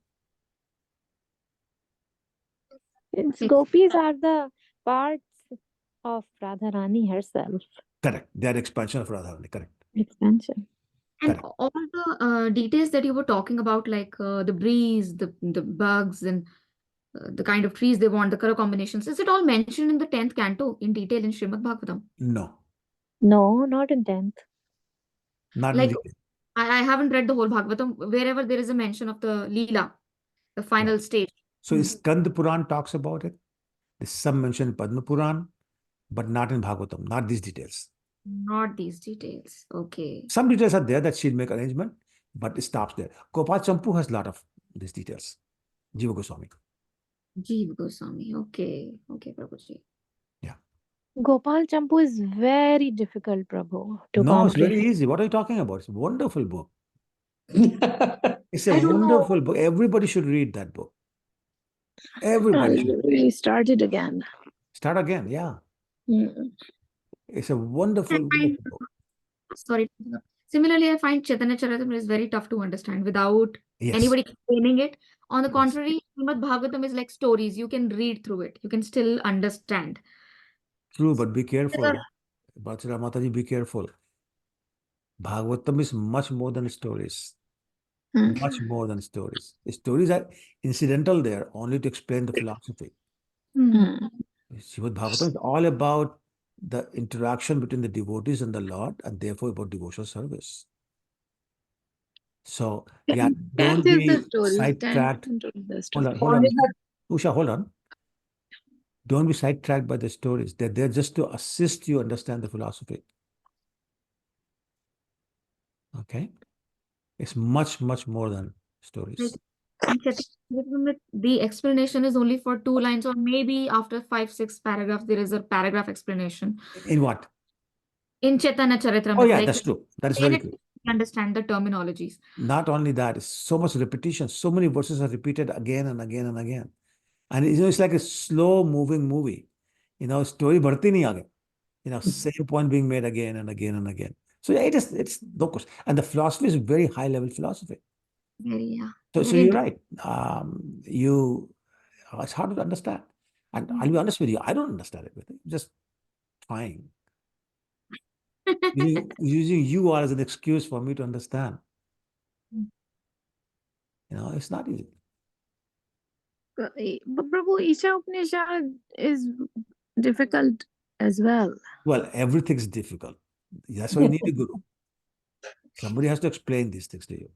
it. Gopis are the parts of Radharani herself. Correct. They are expansion of Radharani. Correct. Expansion. And all the details that you were talking about, like the breeze, the bugs, and the kind of trees they want, the color combinations, is it all mentioned in the 10th canto in detail in Srimad Bhagavatam? No. No, not in 10th. Not like, in detail. I haven't read the whole Bhagavatam. Wherever there is a mention of the Lila, the final stage. So Skanda Puran talks about it. There's some mention in Padma Puran, but not in Bhagavatam, not these details. Not these details. Okay. Some details are there that she'll make arrangement, but it stops there. Gopal Champu has a lot of these details. Jiva Goswami. Jeev Goswami. Okay. Okay, Prabhuji. Gopal Champu is very difficult, Prabhu, to No, it's very comprehend. easy. What are you talking about? It's a wonderful book. It's a I don't know. wonderful book. Everybody should read that book. Everybody should. We started again. Start again, yeah. Mm. It's a wonderful, wonderful book. Sorry. Similarly, I find Chaitanya Charitamrita is very tough to understand without Yes. anybody explaining it. On the Yes. contrary, Srimad Bhagavatam is like stories. You can read through it. You can still understand. True, but be careful. Bachara Mataji, be careful. Bhagavatam is much more than stories. Much more than stories. The stories are incidental there, only to explain the philosophy. Mm. Srimad Bhagavatam is all about the interaction between the devotees and the Lord, and therefore about devotional service. So, yeah, don't be sidetracked. Hold on. Usha, hold on. Don't be sidetracked by the stories. They're there just to assist you understand the philosophy. Okay? It's much, much more than stories. In Chaitanya Charitamrita, the explanation is only for 2 lines, or maybe after 5-6 paragraphs, there is a paragraph explanation. In what? In Chaitanya Charitamrita. Oh, yeah, like, that's true. That is very true. Understand the terminologies. Not only that, it's so much repetition. So many verses are repeated again and again and again. And it's like a slow moving movie. Story bharti nahi aage. Same point being made again and again and again. So yeah, it's no question. And the philosophy is very high level philosophy. Very, yeah. So you're right. It's hard to understand. And I'll be honest with you, I don't understand everything. Just trying. Using you all as an excuse for me to understand. It's not easy. But Prabhu, Isha Upanishad is difficult as well. Well, everything's difficult. That's why you need a guru. Somebody has to explain these things to you.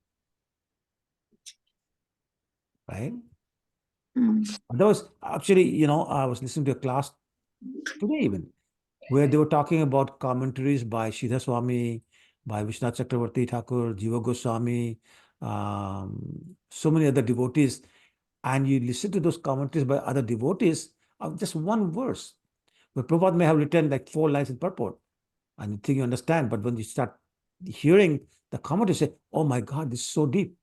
Right? That was actually, I was listening to a class today even, where they were talking about commentaries by Sridhar Swami, by Vishwanath Chakravarti Thakur, Jiva Goswami, so many other devotees. And you listen to those commentaries by other devotees of just one verse. But Prabhupada may have written like 4 lines in purport, and you think you understand. But when you start hearing the commentaries, you say, oh my God, this is so deep.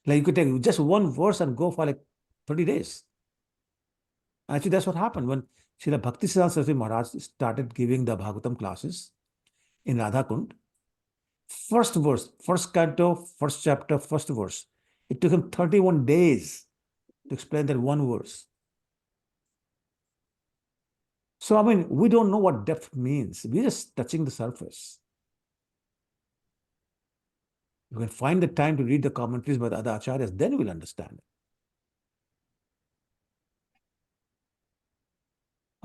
Like you could take just one verse and go for like 30 days. Actually, that's what happened when Srila Bhaktisiddhanta Saraswati Maharaj started giving the Bhagavatam classes in Radhakund. First verse, first canto, first chapter, first verse. It took him 31 days to explain that one verse. So, I mean, we don't know what depth means. We're just touching the surface. You can find the time to read the commentaries by the other acharyas, then we'll understand it.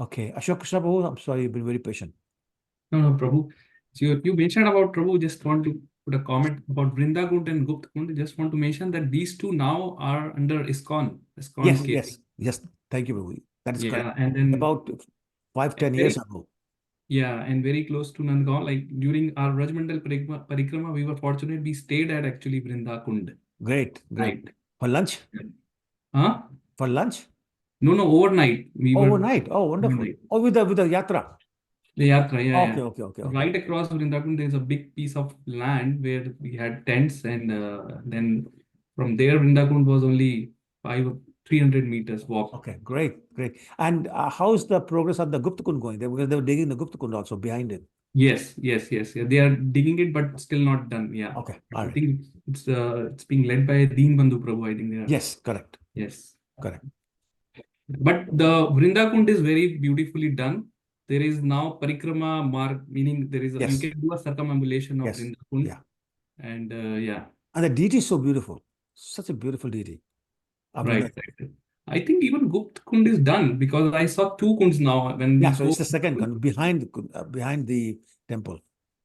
Okay, Ashok Krishna Prabhu, I'm sorry, you've been very patient. No, Prabhu. So you mentioned about Prabhu, just want to put a comment about Vrindakund and Guptakund. Just want to mention that these two now are under ISKCON. Yes. Thank you, Prabhu. That is correct. And then about 5-10 years ago. Yeah, and very close to Nandgaon. Like during our Rajmandal Parikrama, we were fortunate. We stayed at actually Vrindakund. Great. For lunch? Huh? For lunch? No, overnight. Overnight. Oh, wonderful. Overnight. Oh, with the yatra. The yatra, yeah. Okay. Right across Vrindakund, there's a big piece of land where we had tents, and then from there, Vrindakund was only 300 meters walk. Okay, great. And how's the progress of the Guptakund going? Because they were digging the Guptakund also behind it. Yes. They are digging it, but still not done. Yeah. Okay, all right. I think it's being led by Deen Bandhu Prabhu. I think they are. Yes, correct. Yes. Correct. But the Vrindakund is very beautifully done. There is now parikrama mark, meaning there is you can do a circumambulation of Vrindakund. Yeah. And And the deity is so beautiful. Such a beautiful deity. Right. I think even Gupt Kund is done because I saw 2 kunds now. So it's the second kund behind the temple.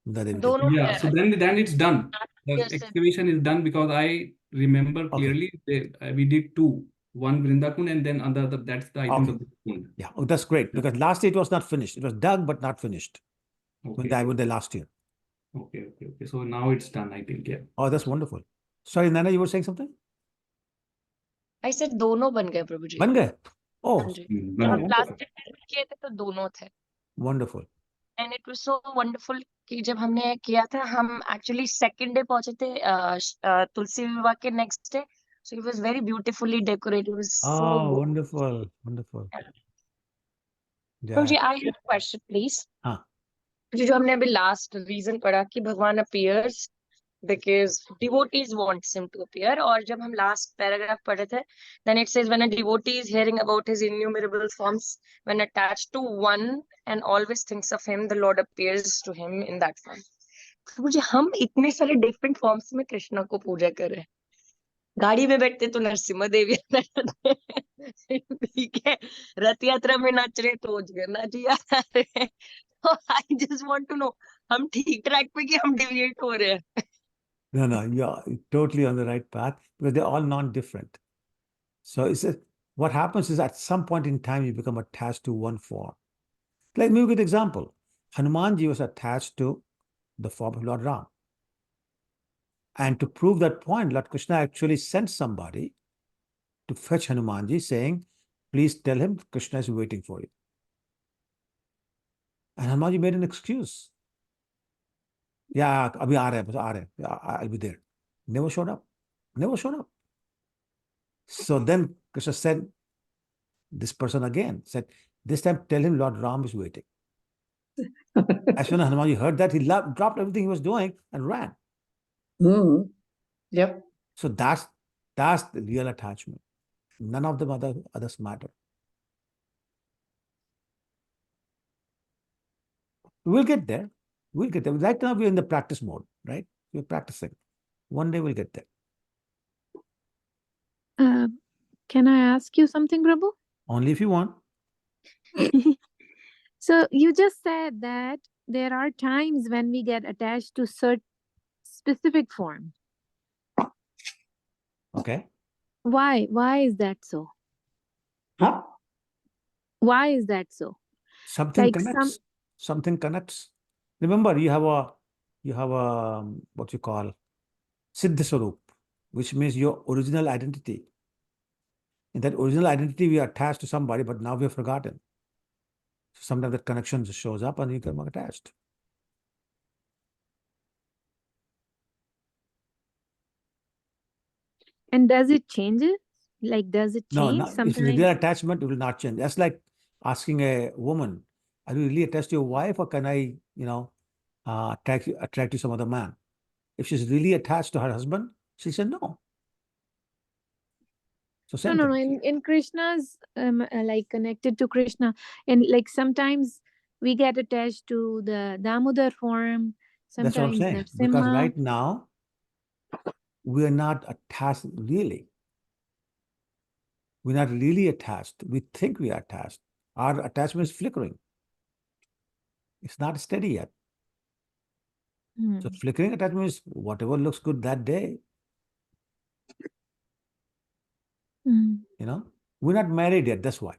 Yeah, so then it's done. The excavation is done because I remember clearly we did 2. One Vrindakund and then another, that's the item of the Kund. Yeah, that's great because last year it was not finished. It was dug but not finished. when I went there last year. Okay. So now it's done, I think. Yeah. Oh, that's wonderful. Sorry, Nana, you were saying something? I said दोनों बन गए प्रभु जी. बन गए? Oh, हाँ जी. जब हम last time किए थे तो दोनों थे. wonderful. And it was so wonderful कि जब हमने किया था हम actually second day पहुंचे थे तुलसी विवाह के next day. So it was very beautifully decorated. It was so Oh, wonderful. Prabhu ji, Yeah. I have a question, please. हाँ. जो हमने अभी last reason पढ़ा कि भगवान appears because devotees wants him to appear, और जब हम last paragraph पढ़े थे, then it says when a devotee is hearing about his innumerable forms, when attached to one and always thinks of him, the Lord appears to him in that form. मुझे हम इतने सारे different forms में कृष्णा को पूजा कर रहे हैं. गाड़ी में बैठते तो नरसिम्हा देवी ठीक है, रथ यात्रा में नाच रहे तो जगन्नाथ जी आ रहे हैं. I just want to know, हम ठीक ट्रैक पे कि हम deviate हो रहे हैं? No, you're totally on the right path because they're all non-different. So what happens is at some point in time you become attached to one form. Like maybe a good example. Hanumanji was attached to the form of Lord Ram. And to prove that point, Lord Krishna actually sent somebody to fetch Hanumanji saying, please tell him Krishna is waiting for you. And Hanumanji made an excuse. Yeah, abhi aa rahe hain, yeah, I'll be there. Never showed up. So then Krishna said, this person again said, this time tell him Lord Ram is waiting. As soon as Hanumanji heard that, he dropped everything he was doing and ran. Yep. So that's the real attachment. None of them others matter. We'll get there. Right now we're in the practice mode, right? We're practicing. One day we'll get there. Can I ask you something, Prabhu? Only if you want. So you just said that there are times when we get attached to certain specific form. Okay. Why is that so? Huh? Why is that so? Something connects. Remember, you have a what you call Siddha Swarup, which means your original identity. In that original identity, we are attached to somebody, but now we have forgotten. So sometimes that connection just shows up and you become attached. And does it change it? Like, does it change? No, if it's a real attachment, it will not change. That's like asking a woman, are you really attached to your wife, or can I, attract you to some other man? If she's really attached to her husband, she said no. So same No. thing. In Krishna's like connected to Krishna, and like sometimes we get attached to the Damodar form. That's what I'm saying. Because right now we are not attached really. We're not really attached. We think we are attached. Our attachment is flickering. It's not steady yet. So flickering attachment is whatever looks good that day. We're not married yet. That's why.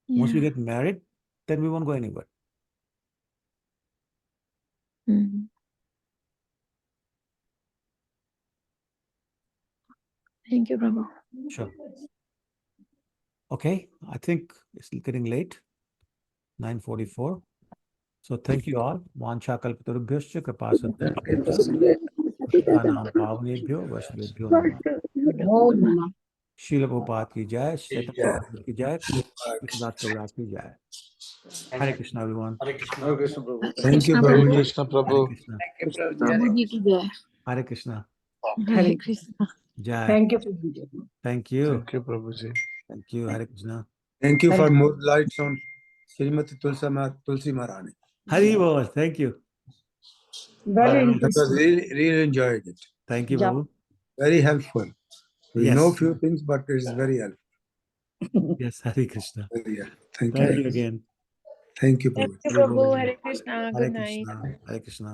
Yeah. Once we get married, then we won't go anywhere. Thank you, Prabhu. Sure. Okay, I think it's getting late. 9:44. So thank you all. Vancha kalpatarubhyascha kripasindhubhyascha Pushpanam pavnebhyo vaishnavebhyo namah. Srila Prabhupada ki jai, Charitamrita ki jai, Krishna Prabhupada ki jai. Hare Krishna, everyone. Hare Krishna. Hare Krishna, Prabhu. Thank you, Hare Prabhuji. Krishna, Hare Prabhu. Krishna. Prabhu ji ki jai. Hare Krishna. Hare Krishna. Jai. Thank you, Prabhuji. Thank you. Thank you, Prabhuji. Thank you. Hare Krishna. Thank you for more lights on Srimati Tulsi Maharani. Hari Bol. Thank you. Very That interesting. was really enjoyed it. Thank you, Yeah. Babu. Very helpful. We Yes. know few things, but it is very helpful. Yes, Hare Krishna. Yeah. Thank Thank you. you again. Thank you, Thank Prabhu. you, Prabhu. Hare Krishna. Hare Good night. Krishna. Hare Krishna.